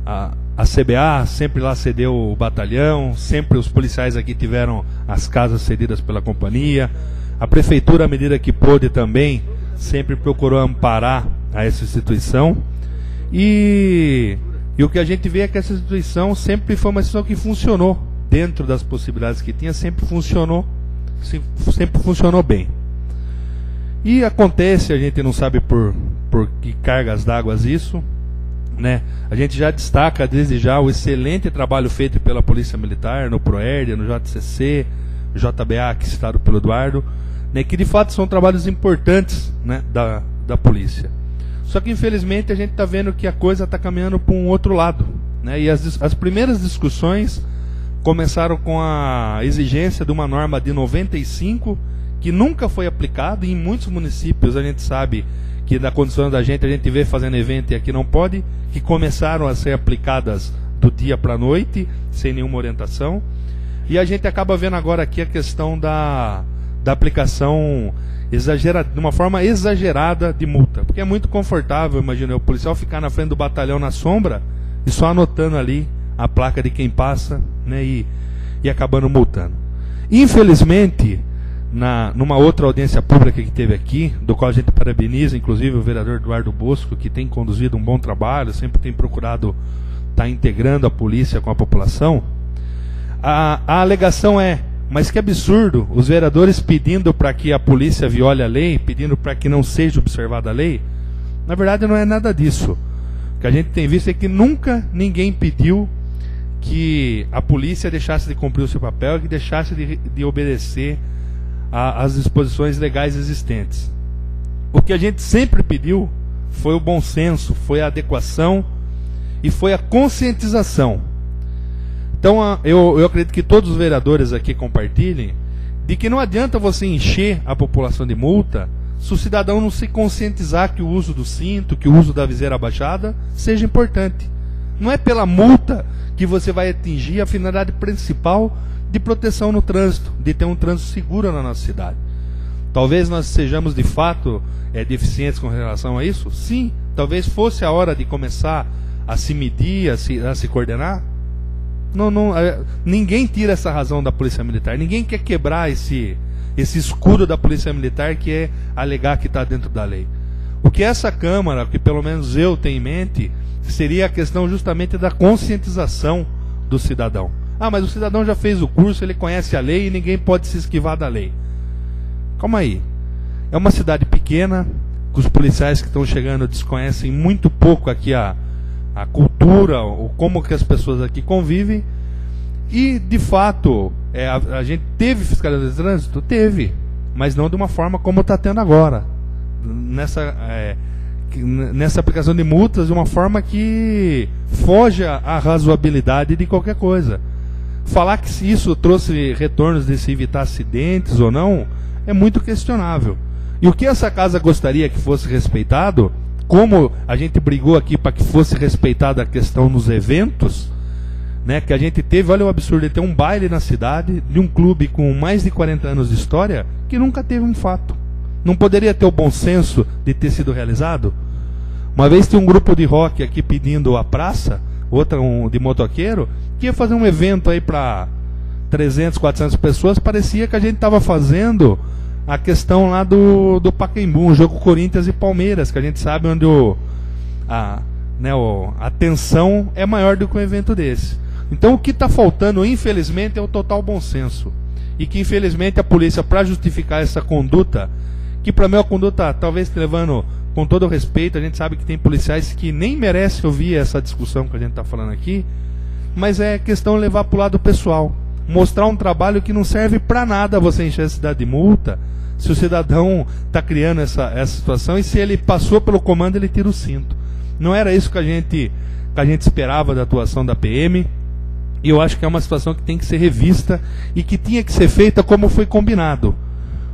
a CBA sempre lá cedeu o batalhão, sempre os policiais aqui tiveram as casas cedidas pela companhia, a prefeitura, à medida que pôde também, sempre procurou amparar a essa instituição, e o que a gente vê é que essa instituição sempre foi uma instituição que funcionou, dentro das possibilidades que tinha, sempre funcionou bem. E acontece, a gente não sabe por que cargas d'água isso, né? A gente já destaca desde já o excelente trabalho feito pela Polícia Militar, no PROERD, no JCC, JBA, aqui citado pelo Eduardo, né? Que de fato são trabalhos importantes, né, da polícia. Só que infelizmente a gente está vendo que a coisa está caminhando para um outro lado, né? E as primeiras discussões começaram com a exigência de uma norma de 95, que nunca foi aplicado, e em muitos municípios a gente sabe que na condição da gente, a gente vê fazendo evento e aqui não pode, que começaram a ser aplicadas do dia para a noite, sem nenhuma orientação, e a gente acaba vendo agora aqui a questão da aplicação de uma forma exagerada de multa, porque é muito confortável, imagina, o policial ficar na frente do batalhão na sombra e só anotando ali a placa de quem passa, né, e acabando multando. Infelizmente, numa outra audiência pública que teve aqui, do qual a gente parabeniza, inclusive, o vereador Eduardo Bosco, que tem conduzido um bom trabalho, sempre tem procurado estar integrando a polícia com a população, a alegação mas que absurdo, os vereadores pedindo para que a polícia viole a lei, pedindo para que não seja observada a lei. Na verdade não é nada disso. O que a gente tem visto é que nunca ninguém pediu que a polícia deixasse de cumprir o seu papel, que deixasse de obedecer às disposições legais existentes. O que a gente sempre pediu foi o bom senso, foi a adequação e foi a conscientização. Então eu acredito que todos os vereadores aqui compartilhem de que não adianta você encher a população de multa se o cidadão não se conscientizar que o uso do cinto, que o uso da viseira abaixada seja importante. Não é pela multa que você vai atingir a finalidade principal de proteção no trânsito, de ter um trânsito seguro na nossa cidade. Talvez nós sejamos de fato deficientes com relação a isso? Sim. Talvez fosse a hora de começar a se medir, a se coordenar. Ninguém tira essa razão da Polícia Militar. Ninguém quer quebrar esse escudo da Polícia Militar, que é alegar que está dentro da lei. O que essa Câmara, que pelo menos eu tenho em mente, seria a questão justamente da conscientização do cidadão. Mas o cidadão já fez o curso, ele conhece a lei e ninguém pode se esquivar da lei. Calma aí. É uma cidade pequena, que os policiais que estão chegando desconhecem muito pouco aqui a cultura, ou como que as pessoas aqui convivem. E, de fato, a gente teve fiscalização de trânsito? Teve, mas não de uma forma como está tendo agora. Nessa aplicação de multas, de uma forma que foge à razoabilidade de qualquer coisa. Falar que se isso trouxe retornos de se evitar acidentes ou não, é muito questionável. E o que essa casa gostaria que fosse respeitado, como a gente brigou aqui para que fosse respeitada a questão nos eventos, né, que a gente teve, olha o absurdo de ter um baile na cidade, de um clube com mais de 40 anos de história, que nunca teve um fato. Não poderia ter o bom senso de ter sido realizado? Uma vez tinha um grupo de rock aqui pedindo a praça, outra de motoqueiro, que ia fazer um evento aí para 300, 400 pessoas. Parecia que a gente estava fazendo a questão lá do Pacaembu, um jogo Corinthians e Palmeiras, que a gente sabe onde a tensão é maior do que um evento desse. Então o que está faltando, infelizmente, é o total bom senso. E que, infelizmente, a polícia, para justificar essa conduta, que para mim é uma conduta, talvez levando com todo o respeito, a gente sabe que tem policiais que nem merecem ouvir essa discussão que a gente está falando aqui, mas é questão de levar para o lado pessoal. Mostrar um trabalho que não serve para nada você encher a cidade de multa, se o cidadão está criando essa situação, e se ele passou pelo comando, ele tira o cinto. Não era isso que a gente esperava da atuação da PM, e eu acho que é uma situação que tem que ser revista e que tinha que ser feita como foi combinado.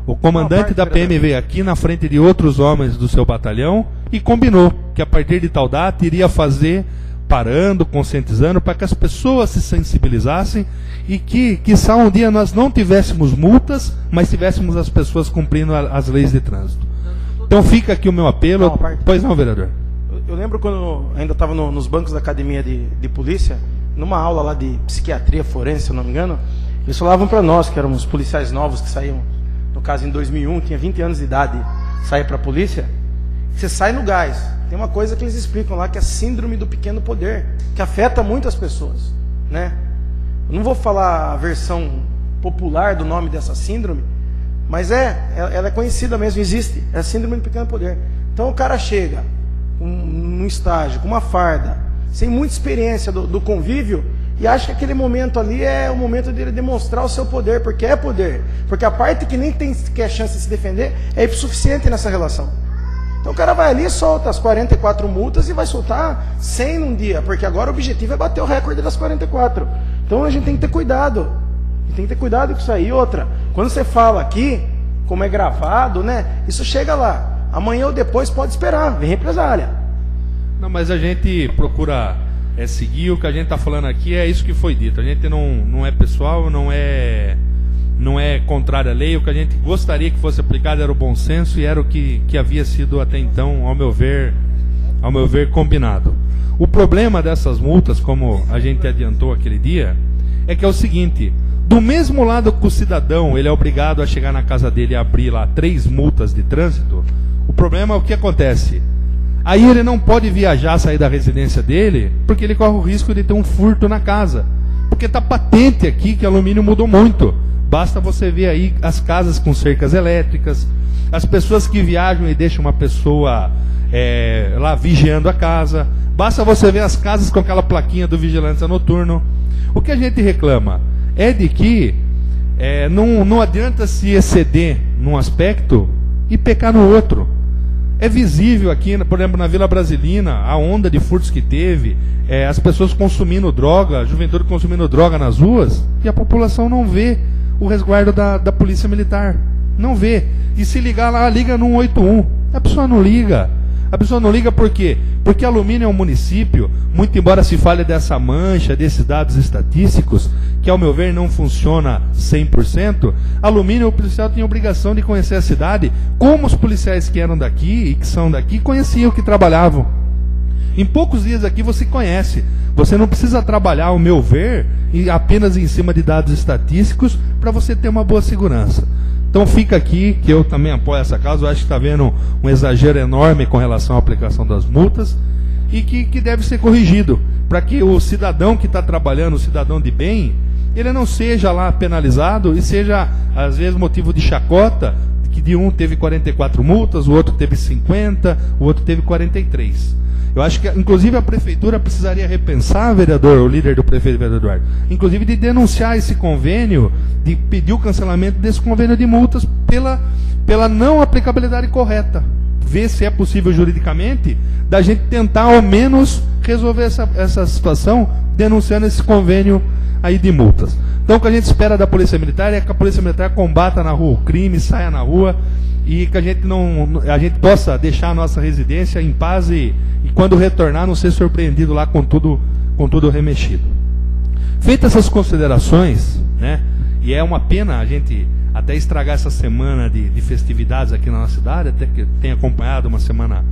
O comandante da PM veio aqui na frente de outros homens do seu batalhão e combinou que a partir de tal data iria fazer, parando, conscientizando, para que as pessoas se sensibilizassem e que, quiçá um dia nós não tivéssemos multas, mas tivéssemos as pessoas cumprindo as leis de trânsito. Então fica aqui o meu apelo. Pois não, vereador? Eu lembro quando ainda estava nos bancos da academia de polícia, numa aula lá de psiquiatria forense, se eu não me engano, eles falavam para nós, que éramos policiais novos que saíam, no caso em 2001, tinha 20 anos de idade, saía para a polícia, você sai no gás. Tem uma coisa que eles explicam lá, que é a síndrome do pequeno poder, que afeta muito as pessoas, né? Eu não vou falar a versão popular do nome dessa síndrome, mas ela é conhecida mesmo, existe, é a síndrome do pequeno poder. Então o cara chega num estágio, com uma farda, sem muita experiência do convívio, e acha que aquele momento ali é o momento dele demonstrar o seu poder, porque é poder. Porque a parte que nem tem sequer chance de se defender é insuficiente nessa relação. Então o cara vai ali, solta as 44 multas e vai soltar 100 num dia, porque agora o objetivo é bater o recorde das 44. Então a gente tem que ter cuidado. A gente tem que ter cuidado com isso aí. Outra, quando você fala aqui, como é gravado, né? Isso chega lá. Amanhã ou depois pode esperar, vem represália. Não, mas a gente procura seguir o que a gente está falando aqui, é isso que foi dito. A gente não é pessoal, não é contrário à lei. O que a gente gostaria que fosse aplicado era o bom senso e era o que havia sido até então, ao meu ver, combinado. O problema dessas multas, como a gente adiantou aquele dia, é que é o seguinte: do mesmo lado que o cidadão ele é obrigado a chegar na casa dele e abrir lá 3 multas de trânsito, o problema é o que acontece. Aí ele não pode viajar, sair da residência dele, porque ele corre o risco de ter um furto na casa. Porque está patente aqui que alumínio mudou muito. Basta você ver aí as casas com cercas elétricas, as pessoas que viajam e deixam uma pessoa lá vigiando a casa. Basta você ver as casas com aquela plaquinha do vigilância noturno. O que a gente reclama é de que não adianta se exceder num aspecto e pecar no outro. É visível aqui, por exemplo, na Vila Brasilina, a onda de furtos que teve, as pessoas consumindo droga, a juventude consumindo droga nas ruas, e a população não vê o resguardo da Polícia Militar. Não vê. E se ligar lá, liga no 181. A pessoa não liga. A pessoa não liga por quê? Porque Alumínio é um município, muito embora se fale dessa mancha, desses dados estatísticos, que ao meu ver não funciona 100%, Alumínio, o policial tem a obrigação de conhecer a cidade, como os policiais que eram daqui e que são daqui conheciam, que trabalhavam. Em poucos dias aqui você conhece. Você não precisa trabalhar, ao meu ver, apenas em cima de dados estatísticos para você ter uma boa segurança. Então fica aqui, que eu também apoio essa causa. Eu acho que está havendo um exagero enorme com relação à aplicação das multas e que deve ser corrigido, para que o cidadão que está trabalhando, o cidadão de bem, ele não seja lá penalizado e seja, às vezes, motivo de chacota, que de um teve 44 multas, o outro teve 50, o outro teve 43. Eu acho que, inclusive, a prefeitura precisaria repensar, vereador, o líder do prefeito, vereador Eduardo, inclusive de denunciar esse convênio, de pedir o cancelamento desse convênio de multas pela não aplicabilidade correta. Ver se é possível juridicamente da gente tentar, ao menos, resolver essa situação denunciando esse convênio aí de multas. Então, o que a gente espera da Polícia Militar é que a Polícia Militar combata na rua o crime, saia na rua e que a gente possa deixar a nossa residência em paz e quando retornar não ser surpreendido lá com tudo remexido. Feitas essas considerações, né, e é uma pena a gente até estragar essa semana de festividades aqui na nossa cidade, até que tenha acompanhado uma semana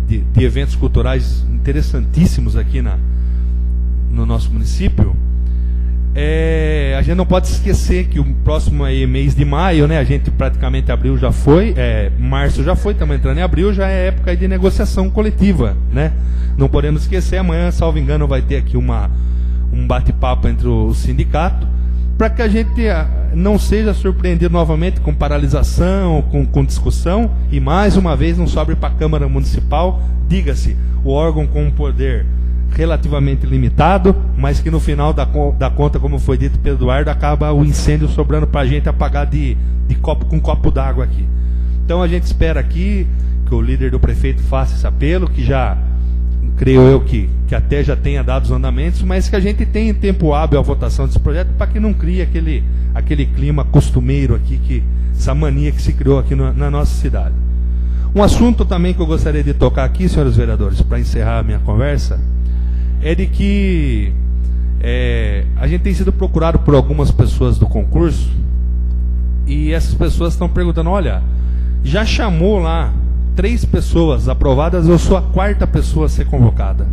de eventos culturais interessantíssimos aqui no nosso município. A gente não pode esquecer que o próximo aí, mês de maio, né, a gente praticamente abril já foi, março já foi, estamos entrando em abril, já é época de negociação coletiva, né? Não podemos esquecer, amanhã, salvo engano, vai ter aqui um bate-papo entre o sindicato, para que a gente não seja surpreendido novamente com paralisação, com discussão, e mais uma vez não sobre para a Câmara Municipal, diga-se, o órgão com um poder relativamente limitado, mas que no final da conta, como foi dito pelo Eduardo, acaba o incêndio sobrando para a gente apagar com um copo d'água aqui. Então a gente espera aqui que o líder do prefeito faça esse apelo, que já, creio eu que até já tenha dado os andamentos, mas que a gente tenha em tempo hábil a votação desse projeto, para que não crie aquele clima costumeiro aqui, essa mania que se criou aqui na nossa cidade. Um assunto também que eu gostaria de tocar aqui, senhores vereadores, para encerrar a minha conversa, é de que a gente tem sido procurado por algumas pessoas do concurso e essas pessoas estão perguntando, olha, já chamou lá 3 pessoas aprovadas, eu sou a 4ª pessoa a ser convocada.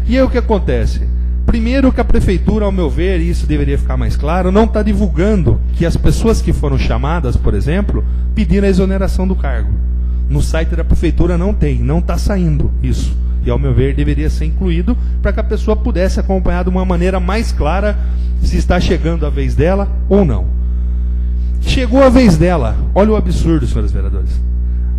E aí o que acontece? Primeiro que a prefeitura, ao meu ver, e isso deveria ficar mais claro, não está divulgando que as pessoas que foram chamadas, por exemplo, pediram a exoneração do cargo. No site da prefeitura não está saindo isso. E, ao meu ver, deveria ser incluído para que a pessoa pudesse acompanhar de uma maneira mais clara se está chegando a vez dela ou não. Chegou a vez dela. Olha o absurdo, senhores vereadores.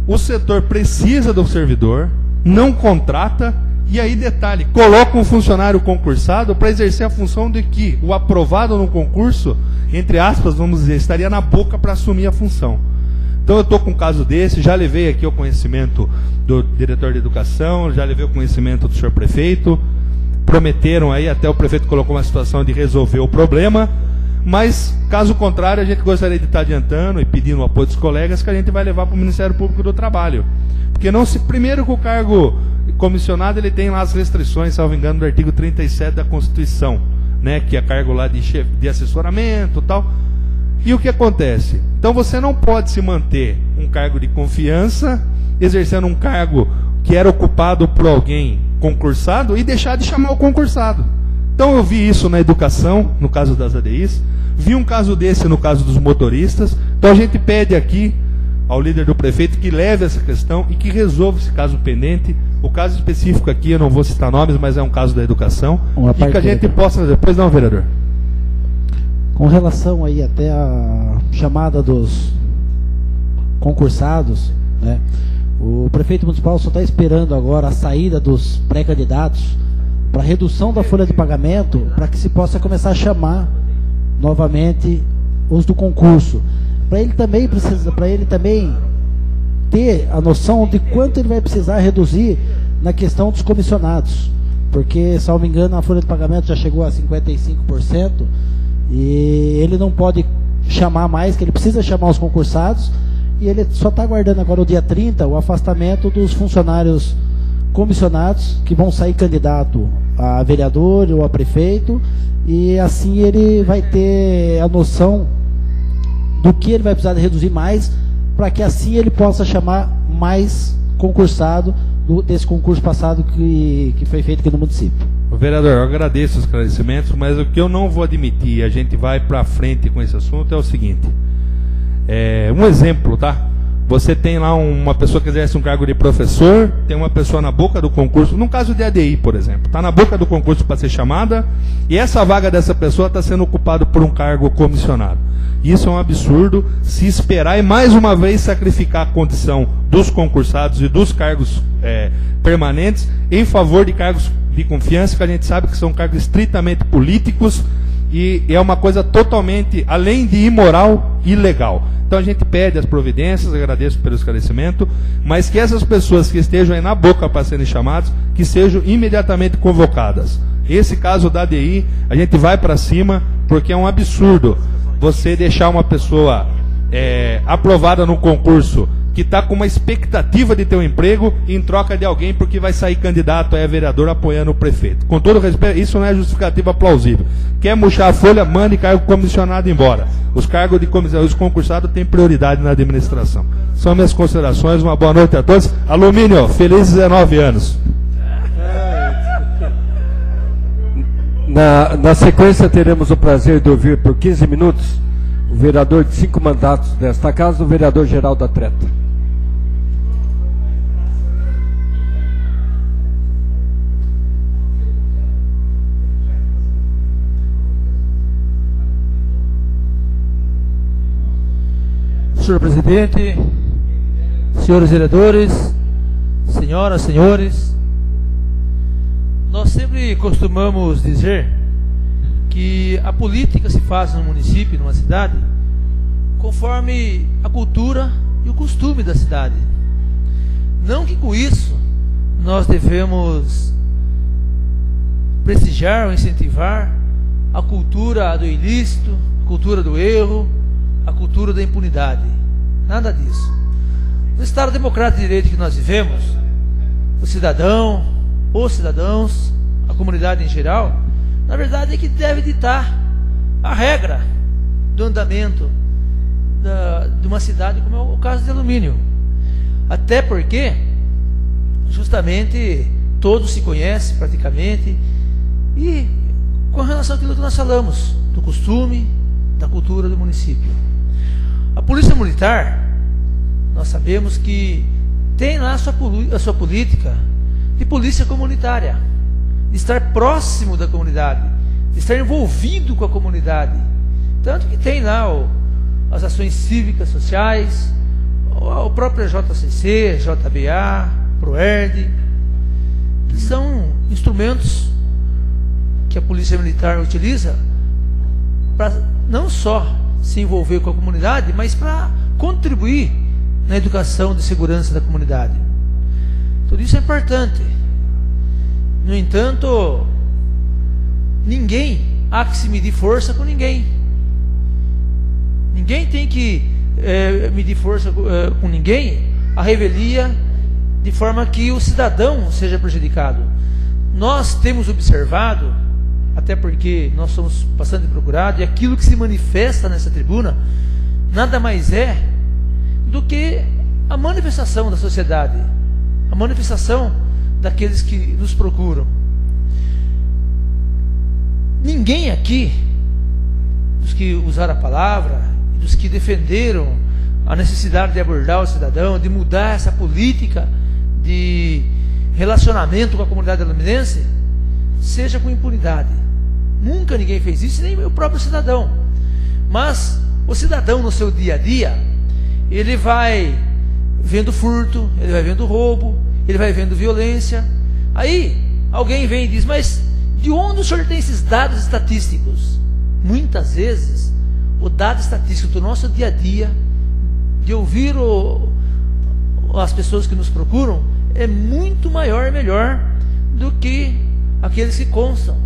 O setor precisa do servidor, não contrata, e aí, detalhe, coloca um funcionário concursado para exercer a função de que o aprovado no concurso, entre aspas, vamos dizer, estaria na boca para assumir a função. Então eu estou com um caso desse, já levei aqui o conhecimento do diretor de educação, já levei o conhecimento do senhor prefeito, prometeram aí, até o prefeito colocou uma situação de resolver o problema, mas caso contrário a gente gostaria de estar adiantando e pedindo o apoio dos colegas que a gente vai levar para o Ministério Público do Trabalho. Porque primeiro que o cargo comissionado ele tem lá as restrições, salvo engano, do artigo 37 da Constituição, né, que é cargo lá de assessoramento e tal. E o que acontece? Então você não pode se manter um cargo de confiança, exercendo um cargo que era ocupado por alguém concursado e deixar de chamar o concursado. Então eu vi isso na educação, no caso das ADIs, vi um caso desse no caso dos motoristas. Então a gente pede aqui ao líder do prefeito que leve essa questão e que resolva esse caso pendente. O caso específico aqui, eu não vou citar nomes, mas é um caso da educação. E que a gente possa... Depois não, vereador. Com relação aí até a chamada dos concursados, né, o prefeito municipal só está esperando agora a saída dos pré-candidatos para redução da folha de pagamento, para que se possa começar a chamar novamente os do concurso. Para ele também ter a noção de quanto ele vai precisar reduzir na questão dos comissionados. Porque, salvo engano, a folha de pagamento já chegou a 55%. E ele não pode chamar mais, que ele precisa chamar os concursados, e ele só está aguardando agora o dia 30 o afastamento dos funcionários comissionados que vão sair candidato a vereador ou a prefeito, e assim ele vai ter a noção do que ele vai precisar de reduzir mais, para que assim ele possa chamar mais concursado desse concurso passado que foi feito aqui no município. Vereador, eu agradeço os esclarecimentos, mas o que eu não vou admitir, a gente vai para frente com esse assunto, é o seguinte. Um exemplo, tá? Você tem lá uma pessoa que exerce um cargo de professor, tem uma pessoa na boca do concurso, no caso de ADI, por exemplo, está na boca do concurso para ser chamada, e essa vaga dessa pessoa está sendo ocupada por um cargo comissionado. Isso é um absurdo, se esperar e mais uma vez sacrificar a condição dos concursados e dos cargos permanentes em favor de cargos de confiança, que a gente sabe que são cargos estritamente políticos, e é uma coisa totalmente, além de imoral, ilegal. Então a gente pede as providências, agradeço pelo esclarecimento, mas que essas pessoas que estejam aí na boca para serem chamadas, que sejam imediatamente convocadas. Esse caso da ADI, a gente vai para cima, porque é um absurdo você deixar uma pessoa aprovada no concurso, que está com uma expectativa de ter um emprego, em troca de alguém porque vai sair candidato a vereador apoiando o prefeito. Com todo respeito, isso não é justificativa plausível. Quer murchar a folha, mande cargo comissionado embora. Os cargos de os concursados têm prioridade na administração. São minhas considerações, uma boa noite a todos. Alumínio, feliz 19 anos. Na sequência, teremos o prazer de ouvir por 15 minutos o vereador de 5 mandatos desta casa, o vereador Geraldo Atreta. Senhor presidente, senhores vereadores, senhoras, senhores, nós sempre costumamos dizer que a política se faz no município, numa cidade, conforme a cultura e o costume da cidade. Não que com isso nós devemos prestigiar ou incentivar a cultura do ilícito, a cultura do erro, a cultura da impunidade. Nada disso. No Estado Democrático de Direito que nós vivemos, o cidadão, os cidadãos, a comunidade em geral, na verdade é que deve ditar a regra do andamento de uma cidade, como é o caso de Alumínio. Até porque, justamente, todos se conhecem praticamente, e com relação àquilo que nós falamos, do costume, da cultura do município. A Polícia Militar, nós sabemos que tem lá a sua política de polícia comunitária, de estar próximo da comunidade, de estar envolvido com a comunidade. Tanto que tem lá as ações cívicas sociais, o próprio JCC, JBA, PROERD, que são instrumentos que a Polícia Militar utiliza para não só se envolver com a comunidade, mas para contribuir na educação de segurança da comunidade. Tudo isso é importante. No entanto, ninguém há que se medir força com ninguém. Ninguém tem que medir força com ninguém, a revelia, de forma que o cidadão seja prejudicado. Nós temos observado, até porque nós somos bastante procurados, e aquilo que se manifesta nessa tribuna nada mais é do que a manifestação da sociedade, a manifestação daqueles que nos procuram. Ninguém aqui, dos que usaram a palavra, dos que defenderam a necessidade de abordar o cidadão, de mudar essa política de relacionamento com a comunidade aluminense, seja com impunidade. Nunca ninguém fez isso, nem o próprio cidadão. Mas o cidadão, no seu dia a dia, ele vai vendo furto, ele vai vendo roubo, ele vai vendo violência. Aí alguém vem e diz: mas de onde o senhor tem esses dados estatísticos? Muitas vezes o dado estatístico do nosso dia a dia, de ouvir as pessoas que nos procuram, é muito maior e melhor do que aqueles que constam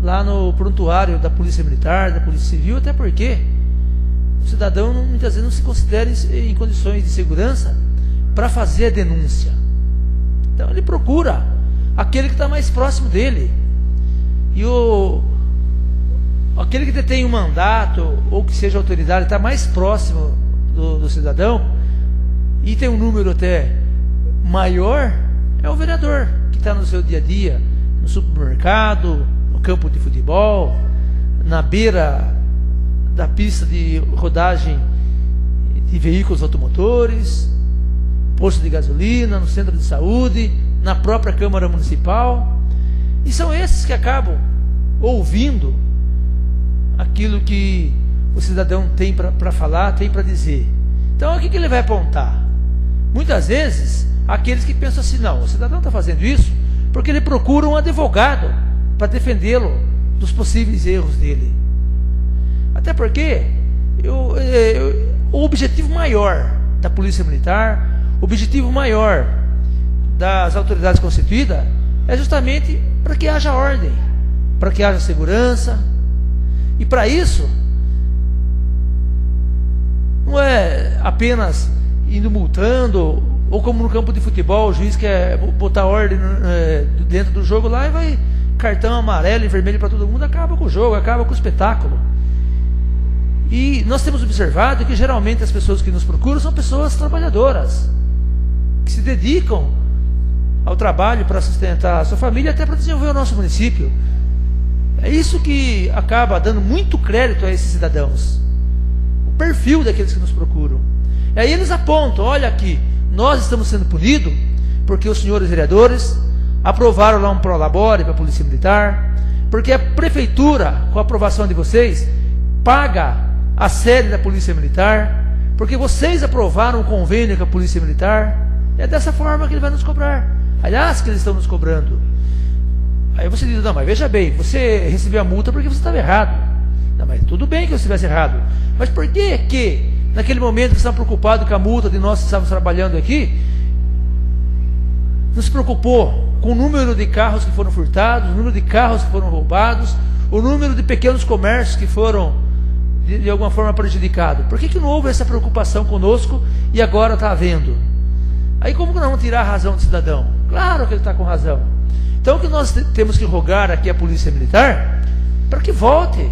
lá no prontuário da Polícia Militar, da Polícia Civil, até porque o cidadão muitas vezes não se considera em condições de segurança para fazer a denúncia. Então ele procura aquele que está mais próximo dele. E aquele que detém um mandato ou que seja autoridade está mais próximo do cidadão e tem um número até maior, é o vereador que está no seu dia a dia, no supermercado, no campo de futebol, na beira da pista de rodagem de veículos automotores, posto de gasolina, no centro de saúde, na própria Câmara Municipal. E são esses que acabam ouvindo aquilo que o cidadão tem para falar, tem para dizer. Então, o que ele vai apontar? Muitas vezes, aqueles que pensam assim, não, o cidadão está fazendo isso porque ele procura um advogado para defendê-lo dos possíveis erros dele. Até porque o objetivo maior da Polícia Militar, o objetivo maior das autoridades constituídas é justamente para que haja ordem, para que haja segurança. E para isso, não é apenas indo multando, ou como no campo de futebol, o juiz quer botar ordem dentro do jogo lá e vai cartão amarelo e vermelho para todo mundo, acaba com o jogo, acaba com o espetáculo. E nós temos observado que geralmente as pessoas que nos procuram são pessoas trabalhadoras, que se dedicam ao trabalho para sustentar a sua família, até para desenvolver o nosso município. É isso que acaba dando muito crédito a esses cidadãos, o perfil daqueles que nos procuram. E aí eles apontam, olha aqui, nós estamos sendo punidos porque os senhores vereadores aprovaram lá um prolabore para a Polícia Militar, porque a prefeitura, com a aprovação de vocês, paga a sede da Polícia Militar, porque vocês aprovaram um convênio com a Polícia Militar. É dessa forma que ele vai nos cobrar. Aliás, que eles estão nos cobrando. Aí você diz, não, mas veja bem, você recebeu a multa porque você estava errado. Não, mas tudo bem que eu estivesse errado. Mas por que naquele momento que você estava preocupado com a multa de nós que estávamos trabalhando aqui, não se preocupou com o número de carros que foram furtados, o número de carros que foram roubados, o número de pequenos comércios que foram de alguma forma prejudicados? Por que não houve essa preocupação conosco e agora está havendo? Aí como que nós vamos tirar a razão do cidadão? Claro que ele está com razão. Então o que nós temos que rogar aqui à Polícia Militar, para que volte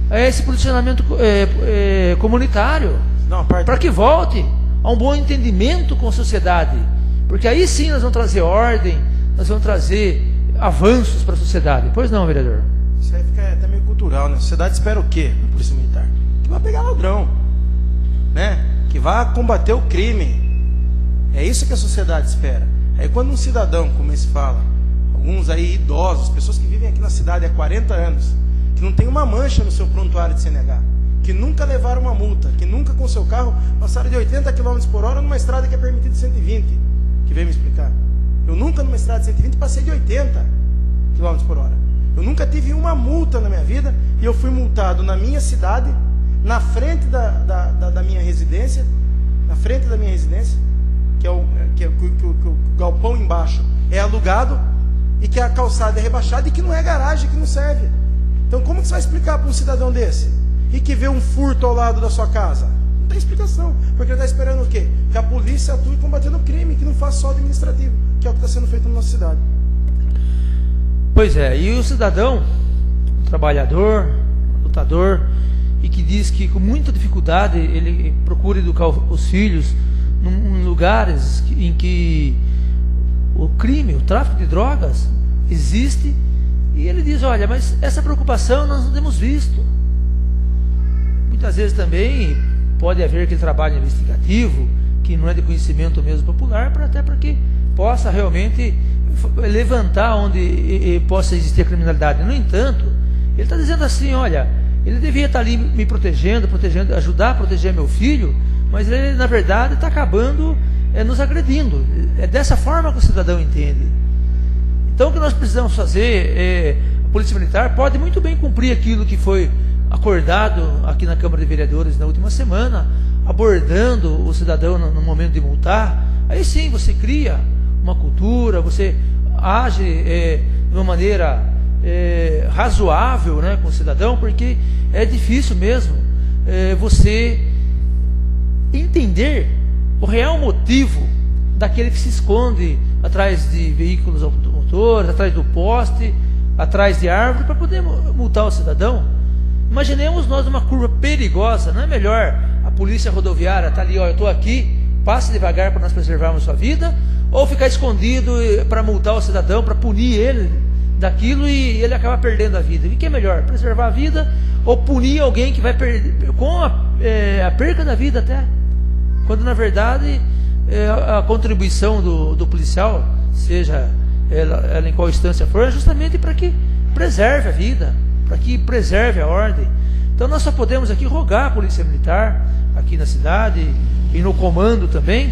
a esse posicionamento comunitário, para que volte a um bom entendimento com a sociedade, porque aí sim nós vamos trazer ordem, nós vamos trazer avanços para a sociedade. Pois não, vereador? Isso aí fica até meio cultural, né? A sociedade espera o quê da Polícia Militar? Que vai pegar ladrão, né? Que vai combater o crime. É isso que a sociedade espera. Aí quando um cidadão, como esse fala, alguns aí idosos, pessoas que vivem aqui na cidade há 40 anos, que não tem uma mancha no seu prontuário de CNH, que nunca levaram uma multa, que nunca com seu carro passaram de 80 km por hora numa estrada que é permitida de 120, que veio me explicar. Eu nunca numa estrada de 120 passei de 80 km por hora. Eu nunca tive uma multa na minha vida e eu fui multado na minha cidade, na frente da minha residência, que o galpão embaixo é alugado e que a calçada é rebaixada e que não é garagem, que não serve. Então como que você vai explicar para um cidadão desse e que vê um furto ao lado da sua casa? Não tem explicação, porque ele está esperando o quê? Que a polícia atue combatendo o crime, que não faça só administrativo, que é o que está sendo feito na nossa cidade. Pois é, e o cidadão, o trabalhador, o lutador, e que diz que com muita dificuldade ele procura educar os filhos em lugares em que o crime, o tráfico de drogas existe, e ele diz, olha, mas essa preocupação nós não temos visto. Muitas vezes também pode haver aquele trabalho investigativo que não é de conhecimento mesmo popular, até para que possa realmente levantar onde possa existir a criminalidade. No entanto, ele está dizendo assim, olha, ele devia estar ali me protegendo, ajudar a proteger meu filho, mas ele na verdade está acabando nos agredindo. É dessa forma que o cidadão entende. Então o que nós precisamos fazer, a Polícia Militar pode muito bem cumprir aquilo que foi acordado aqui na Câmara de Vereadores na última semana, abordando o cidadão no momento de multar. Aí sim você cria uma cultura, você age de uma maneira razoável, né, com o cidadão, porque é difícil mesmo você entender o real motivo daquele que se esconde atrás de veículos automotores, atrás do poste, atrás de árvore, para poder multar o cidadão. Imaginemos nós uma curva perigosa, não é melhor a polícia rodoviária estar ali, ó, eu estou aqui, passe devagar para nós preservarmos sua vida, ou ficar escondido para multar o cidadão, para punir ele daquilo e ele acaba perdendo a vida? O que é melhor, preservar a vida ou punir alguém que vai perder com a perca da vida até? Quando na verdade a contribuição do policial, seja ela em qual instância for, é justamente para que preserve a vida, para que preserve a ordem. Então nós só podemos aqui rogar a Polícia Militar aqui na cidade e no comando também,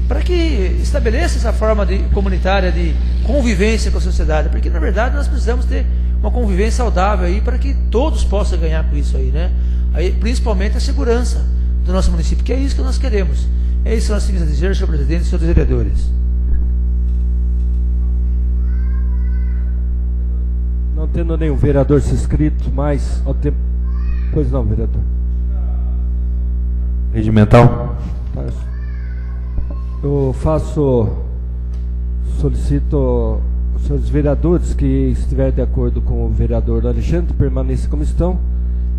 para que estabeleça essa forma comunitária de convivência com a sociedade, porque na verdade nós precisamos ter uma convivência saudável aí para que todos possam ganhar com isso aí, né? Aí, principalmente a segurança do nosso município, que é isso que nós queremos. É isso que nós temos a dizer, senhor presidente e senhores vereadores. Não tendo nenhum vereador se inscrito mais ao tempo. Pois não, vereador. Regimental. Eu solicito os senhores vereadores que estiverem de acordo com o vereador Alexandre permaneçam como estão,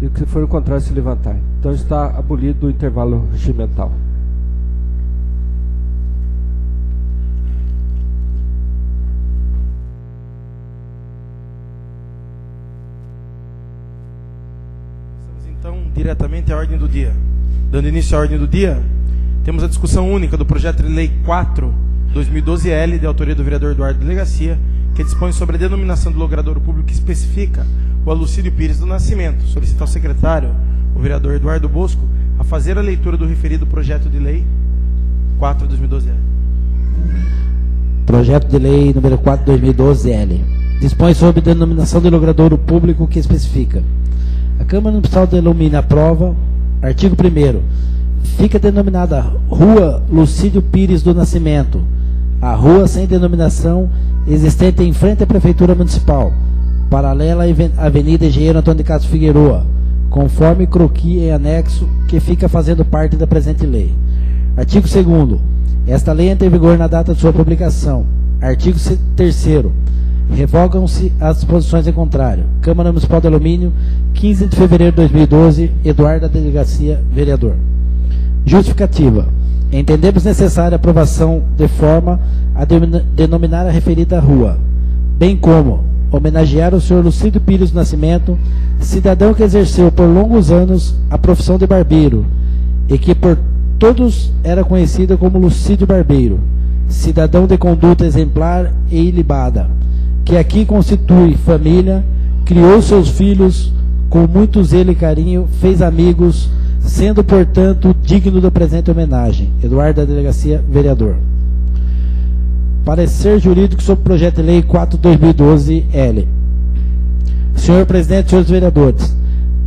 e o que for o contrário se levantar. Então está abolido o intervalo regimental. Então, diretamente à ordem do dia. Dando início à ordem do dia, temos a discussão única do projeto de lei 4/2012-L, de autoria do vereador Eduardo Delegacia, que dispõe sobre a denominação do logradouro público que especifica o Alucídio Pires do Nascimento. Solicita ao secretário, o vereador Eduardo Bosco, a fazer a leitura do referido projeto de lei 4/2012-L. Projeto de lei número 4/2012-L. Dispõe sobre denominação do logradouro público que especifica. A Câmara Municipal denomina a prova. Artigo 1º. Fica denominada Rua Lucídio Pires do Nascimento a rua sem denominação existente em frente à Prefeitura Municipal, paralela à Avenida Engenheiro Antônio de Castro Figueroa, conforme croquis em anexo que fica fazendo parte da presente lei. Artigo 2º. Esta lei entra em vigor na data de sua publicação. Artigo 3º. Revogam-se as disposições em contrário. Câmara Municipal de Alumínio, 15 de fevereiro de 2012, Eduardo Delegacia, vereador. Justificativa. Entendemos necessária a aprovação de forma a denominar a referida rua, bem como homenagear o senhor Lucídio Pires do Nascimento, cidadão que exerceu por longos anos a profissão de barbeiro e que por todos era conhecido como Lucídio Barbeiro, cidadão de conduta exemplar e ilibada, que aqui constitui família, criou seus filhos com muito zelo e carinho, fez amigos, sendo, portanto, digno da presente homenagem. Eduardo da Delegacia, vereador. Parecer jurídico sobre o projeto de lei 4/2012-L. Senhor presidente, senhores vereadores,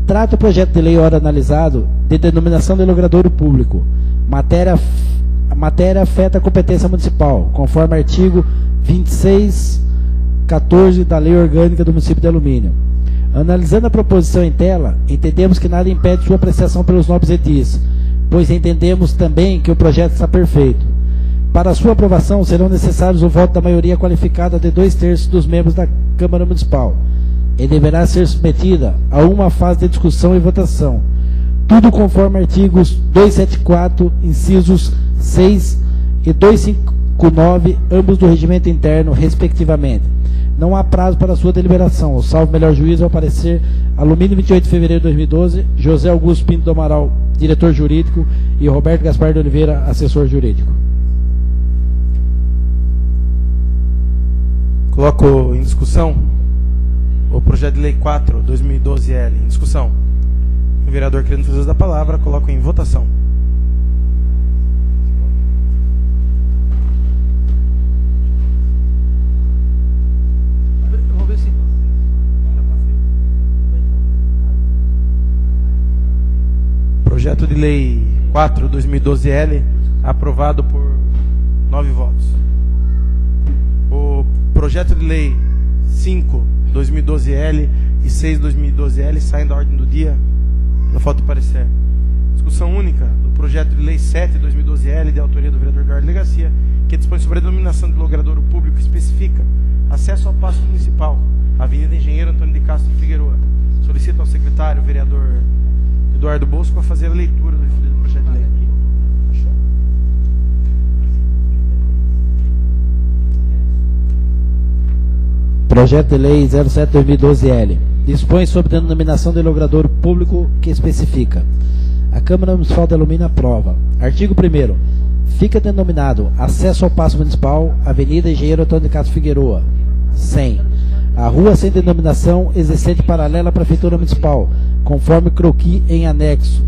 trata o projeto de lei ora analisado de denominação de logradouro público. A matéria afeta a competência municipal, conforme artigo 2614 da Lei Orgânica do Município de Alumínio. Analisando a proposição em tela, entendemos que nada impede sua apreciação pelos nobres edis, pois entendemos também que o projeto está perfeito. Para sua aprovação, serão necessários o voto da maioria qualificada de 2/3 dos membros da Câmara Municipal, e deverá ser submetida a uma fase de discussão e votação, tudo conforme artigos 274, incisos 6 e 259, ambos do regimento interno, respectivamente. Não há prazo para sua deliberação. Salvo melhor juízo, ao parecer, Alumínio, 28 de fevereiro de 2012, José Augusto Pinto do Amaral, diretor jurídico, e Roberto Gaspar de Oliveira, assessor jurídico. Coloco em discussão o projeto de lei 4/2012-L. Em discussão. O vereador querendo fazer uso da palavra, coloco em votação. Projeto de lei 4/2012-L, aprovado por 9 votos. O projeto de lei 5/2012-L e 6/2012-L saem da ordem do dia pela falta de parecer. Discussão única do projeto de lei 7/2012L, de autoria do vereador Eduardo Legacia, que dispõe sobre a denominação de logradouro público que especifica acesso ao paço municipal, Avenida Engenheiro Antônio de Castro Figueroa. Solicito ao secretário, o vereador Eduardo Bosco, a fazer a leitura do referido projeto de lei. Projeto de Lei 07/2012L. Dispõe sobre a denominação de logradouro público que especifica. A Câmara Municipal de Alumínio aprova. Artigo 1º. Fica denominado acesso ao paço municipal, Avenida Engenheiro Antônio de Castro Figueroa, 100. A rua sem denominação existente paralela à Prefeitura Municipal, conforme croquis em anexo,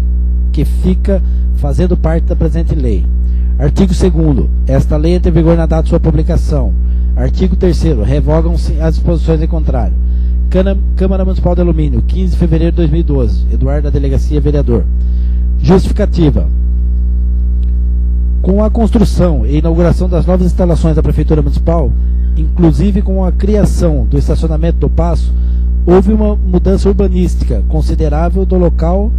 que fica fazendo parte da presente lei. Artigo 2º. Esta lei entra em vigor na data de sua publicação. Artigo 3º. Revogam-se as disposições em contrário. Câmara Municipal de Alumínio, 15 de fevereiro de 2012. Eduardo da Delegacia, vereador. Justificativa. Com a construção e inauguração das novas instalações da Prefeitura Municipal, inclusive com a criação do estacionamento do Paço, houve uma mudança urbanística considerável do local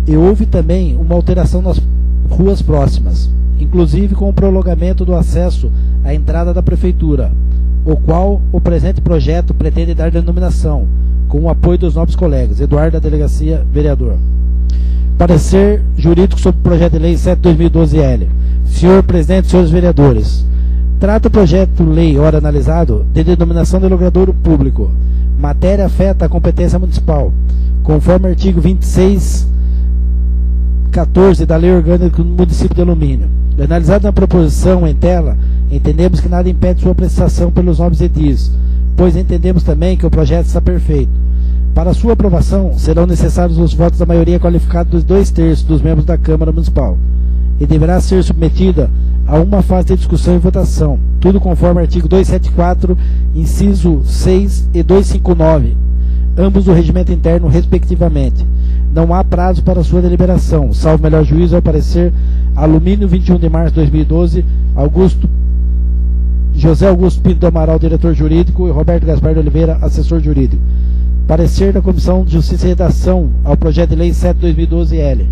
e houve também uma alteração nas ruas próximas, inclusive com o prolongamento do acesso à entrada da Prefeitura, o qual o presente projeto pretende dar denominação, com o apoio dos nobres colegas. Eduardo da Delegacia, vereador. Parecer jurídico sobre o projeto de lei 7/2012L. Senhor presidente, senhores vereadores, trata o projeto de lei, ora analisado, de denominação de logradouro público. Matéria afeta a competência municipal, conforme artigo 26(14) da Lei Orgânica do Município de Alumínio. Analisado na proposição em tela, entendemos que nada impede sua apreciação pelos nobres edis, pois entendemos também que o projeto está perfeito. Para sua aprovação, serão necessários os votos da maioria qualificada dos 2/3 dos membros da Câmara Municipal, e deverá ser submetida a uma fase de discussão e votação, tudo conforme artigo 274, inciso 6 e 259, ambos do regimento interno, respectivamente. Não há prazo para sua deliberação, salvo melhor juízo ao parecer Alumínio, 21 de março de 2012, José Augusto Pinto do Amaral, diretor jurídico, e Roberto Gaspar de Oliveira, assessor jurídico. Parecer da Comissão de Justiça e Redação ao projeto de lei 7/2012L.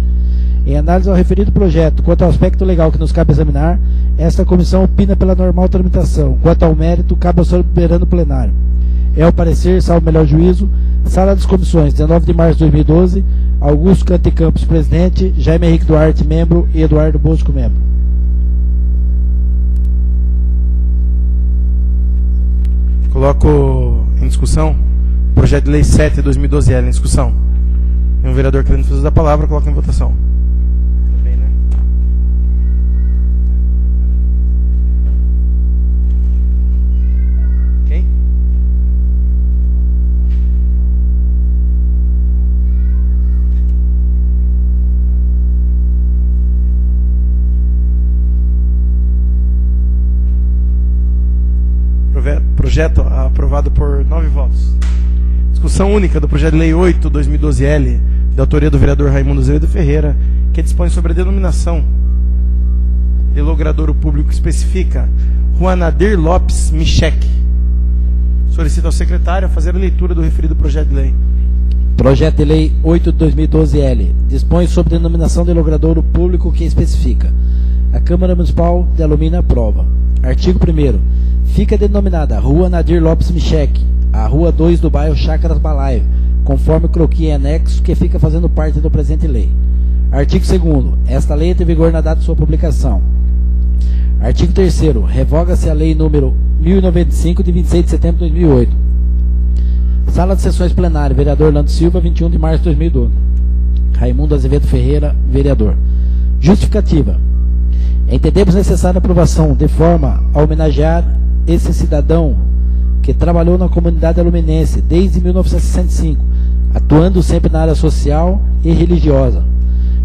Em análise ao referido projeto, quanto ao aspecto legal que nos cabe examinar, esta comissão opina pela normal tramitação. Quanto ao mérito, cabe ao soberano plenário. É o parecer, salvo melhor juízo, Sala das Comissões, 19 de março de 2012, Augusto Cante Campos, presidente, Jaime Henrique Duarte, membro, e Eduardo Bosco, membro. Coloco em discussão o projeto de lei 7/2012L em discussão. Tem um vereador querendo fazer da palavra, coloca em votação. Também, né? Quem? Projeto aprovado por 9 votos. Discussão única do projeto de lei 8/2012L, de autoria do vereador Raimundo Azevedo Ferreira, que dispõe sobre a denominação de logradouro público que especifica Rua Nadir Lopes Michek. Solicito ao secretário a fazer a leitura do referido projeto de lei. Projeto de lei 8/2012L. Dispõe sobre a denominação de logradouro público que especifica. A Câmara Municipal de Alumínio aprova. Artigo 1º. Fica denominada Rua Nadir Lopes Michek, a Rua 2 do bairro Chácaras Balaio, conforme o croquis em anexo que fica fazendo parte do presente lei. Artigo 2º. Esta lei entra em vigor na data de sua publicação. Artigo 3º. Revoga-se a lei número 1095 de 26 de setembro de 2008. Sala de Sessões Plenária, vereador Orlando Silva, 21 de março de 2012. Raimundo Azevedo Ferreira, vereador. Justificativa. Entendemos necessária a aprovação de forma a homenagear esse cidadão que trabalhou na comunidade aluminense desde 1965, atuando sempre na área social e religiosa.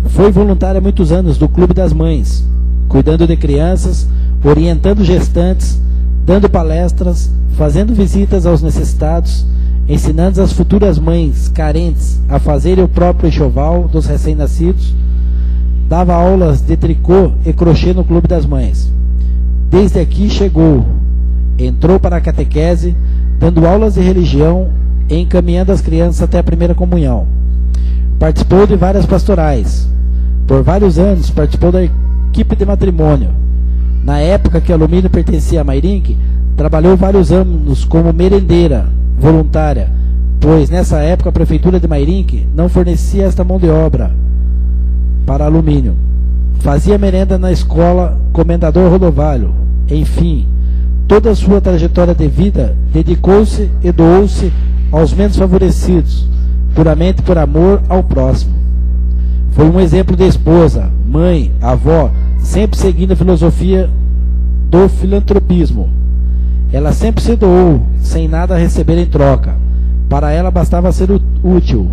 Foi voluntário há muitos anos do Clube das Mães, cuidando de crianças, orientando gestantes, dando palestras, fazendo visitas aos necessitados, ensinando as futuras mães carentes a fazerem o próprio enxoval dos recém-nascidos. Dava aulas de tricô e crochê no Clube das Mães. Desde aqui chegou, entrou para a catequese, dando aulas de religião e encaminhando as crianças até a primeira comunhão. Participou de várias pastorais, Por vários anos participou da equipe de matrimônio. Na época que Alumínio pertencia a Mairink, trabalhou vários anos como merendeira voluntária, pois nessa época a prefeitura de Mairink não fornecia esta mão de obra para Alumínio. Fazia merenda na escola Comendador Rodovalho. Enfim, toda a sua trajetória de vida dedicou-se e doou-se aos menos favorecidos, puramente por amor ao próximo. Foi um exemplo de esposa, mãe, avó, sempre seguindo a filosofia do filantropismo. Ela sempre se doou, sem nada a receber em troca. Para ela bastava ser útil.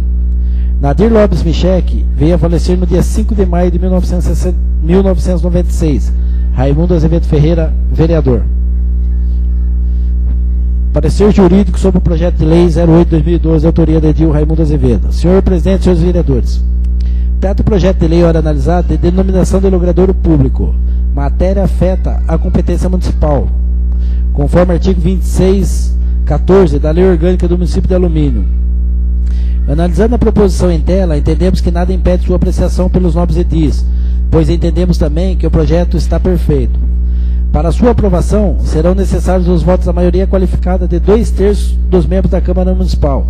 Nadir Lopes Michek veio a falecer no dia 5 de maio de 1996. Raimundo Azevedo Ferreira, vereador. Parecer jurídico sobre o projeto de lei 08/2012, autoria de Edil Raimundo Azevedo. Senhor presidente, senhores vereadores. Trata o projeto de lei ora analisado de denominação de logradouro público. Matéria afeta a competência municipal, conforme artigo 2614 da Lei Orgânica do Município de Alumínio. Analisando a proposição em tela, entendemos que nada impede sua apreciação pelos nobres edis, pois entendemos também que o projeto está perfeito. Para sua aprovação, serão necessários os votos da maioria qualificada de 2/3 dos membros da Câmara Municipal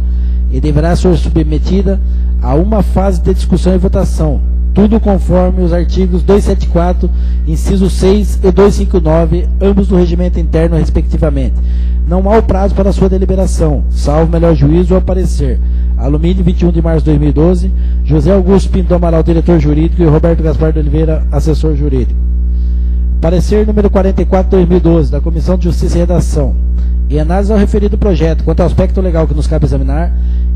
e deverá ser submetida a uma fase de discussão e votação, tudo conforme os artigos 274, inciso 6 e 259, ambos do regimento interno, respectivamente. Não há o prazo para sua deliberação, salvo melhor juízo ou parecer. Alumínio, 21 de março de 2012, José Augusto Pinto do Amaral, diretor jurídico, e Roberto Gaspar de Oliveira, assessor jurídico. Parecer número 44/2012, da Comissão de Justiça e Redação. Em análise ao referido projeto, quanto ao aspecto legal que nos cabe examinar,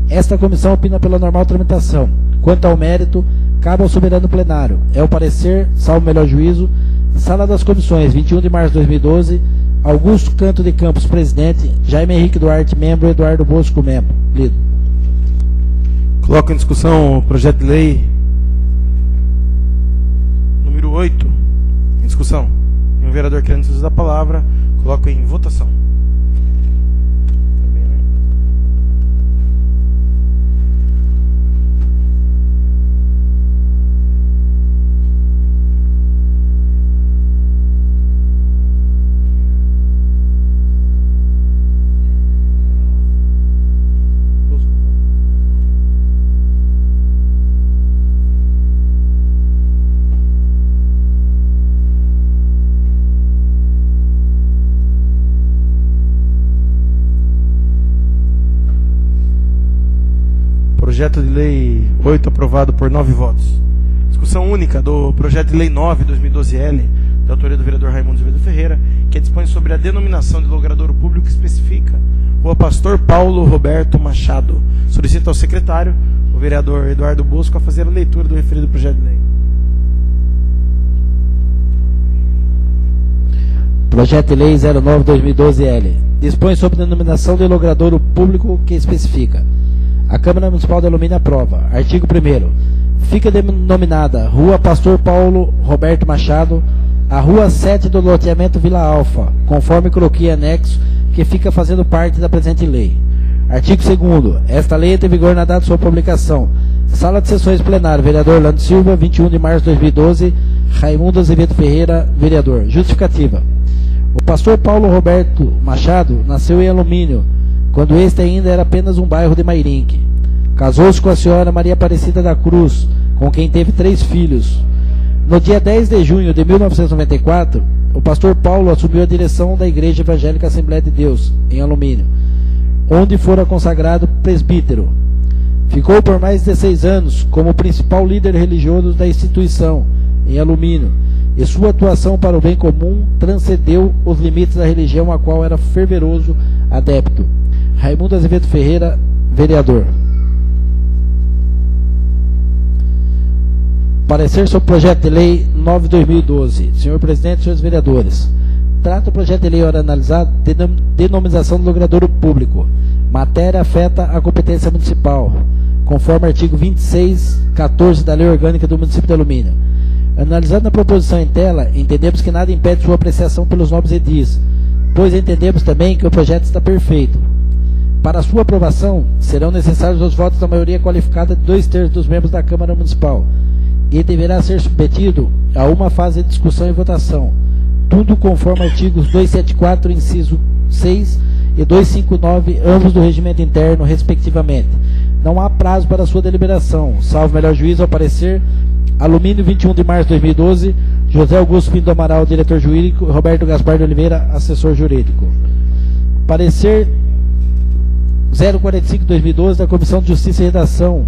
esta comissão opina pela normal tramitação. Quanto ao mérito, cabe ao soberano plenário. É o parecer, salvo melhor juízo. Sala das Comissões, 21 de março de 2012, Augusto Canto de Campos, presidente, Jaime Henrique Duarte, membro, Eduardo Bosco, membro. Lido. Coloco em discussão o projeto de lei número 8. Em discussão. Tem um vereador querendo usar a palavra. Coloco em votação. Projeto de lei 8 aprovado por 9 votos. Discussão única do projeto de lei 9/2012L, da autoria do vereador Raimundo Azevedo Ferreira, que dispõe sobre a denominação de logradouro público que especifica Rua Pastor Paulo Roberto Machado. Solicito ao secretário, o vereador Eduardo Bosco, a fazer a leitura do referido projeto de lei. Projeto de lei 09/2012L. Dispõe sobre a denominação de logradouro público que especifica. A Câmara Municipal de Alumínio aprova. Artigo 1º. Fica denominada Rua Pastor Paulo Roberto Machado a Rua 7 do loteamento Vila Alfa, conforme coloquei anexo, que fica fazendo parte da presente lei. Artigo 2º. Esta lei entra em vigor na data de sua publicação. Sala de Sessões Plenária, vereador Orlando Silva, 21 de março de 2012, Raimundo Azevedo Ferreira, vereador. Justificativa. O pastor Paulo Roberto Machado nasceu em Alumínio, quando este ainda era apenas um bairro de Mairink. Casou-se com a senhora Maria Aparecida da Cruz, com quem teve 3 filhos. No dia 10 de junho de 1994, o pastor Paulo assumiu a direção da Igreja Evangélica Assembleia de Deus, em Alumínio, onde fora consagrado presbítero. Ficou por mais de 16 anos como principal líder religioso da instituição, em Alumínio, e sua atuação para o bem comum transcendeu os limites da religião a qual era fervoroso adepto. Raimundo Azevedo Ferreira, vereador. Parecer sobre o projeto de lei 9/2012. Senhor presidente, senhores vereadores. Trata o projeto de lei ora analisado de denominação do logradouro público. Matéria afeta a competência municipal, conforme artigo 2614 da Lei Orgânica do Município de Alumínio. Analisando a proposição em tela, entendemos que nada impede sua apreciação pelos nobres edis, pois entendemos também que o projeto está perfeito. Para sua aprovação, serão necessários os votos da maioria qualificada de 2/3 dos membros da Câmara Municipal e deverá ser submetido a uma fase de discussão e votação, tudo conforme artigos 274, inciso 6 e 259, ambos do regimento interno, respectivamente. Não há prazo para sua deliberação, salvo melhor juízo ao parecer. Alumínio, 21 de março de 2012, José Augusto Pinto Amaral, diretor jurídico, Roberto Gaspar de Oliveira, assessor jurídico. Parecer 045/2012 da Comissão de Justiça e Redação.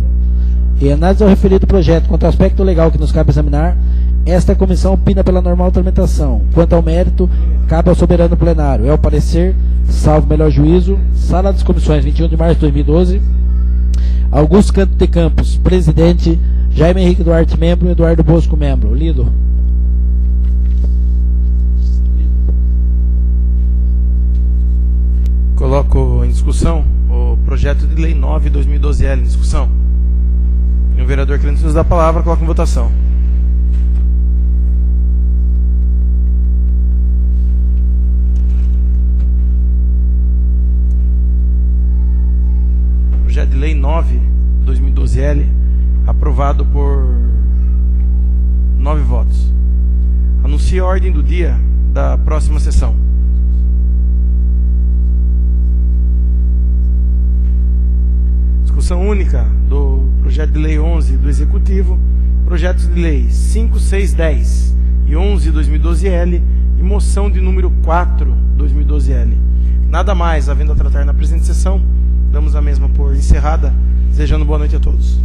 Em análise ao referido projeto, quanto ao aspecto legal que nos cabe examinar, esta comissão opina pela normal tramitação. Quanto ao mérito, cabe ao soberano plenário. É o parecer, salvo melhor juízo. Sala das Comissões, 21 de março de 2012. Augusto Canto de Campos, presidente. Jaime Henrique Duarte, membro. Eduardo Bosco, membro. Lido. Coloco em discussão o projeto de lei 9/2012L em discussão. E o vereador querendo nos dar a palavra, coloca em votação. Projeto de lei 9/2012L, aprovado por 9 votos. Anuncio a ordem do dia da próxima sessão. Discussão única do projeto de lei 11 do Executivo, projetos de lei 5, 6, 10 e 11/2012L e moção de número 4/2012L. Nada mais havendo a tratar na presente sessão, damos a mesma por encerrada, desejando boa noite a todos.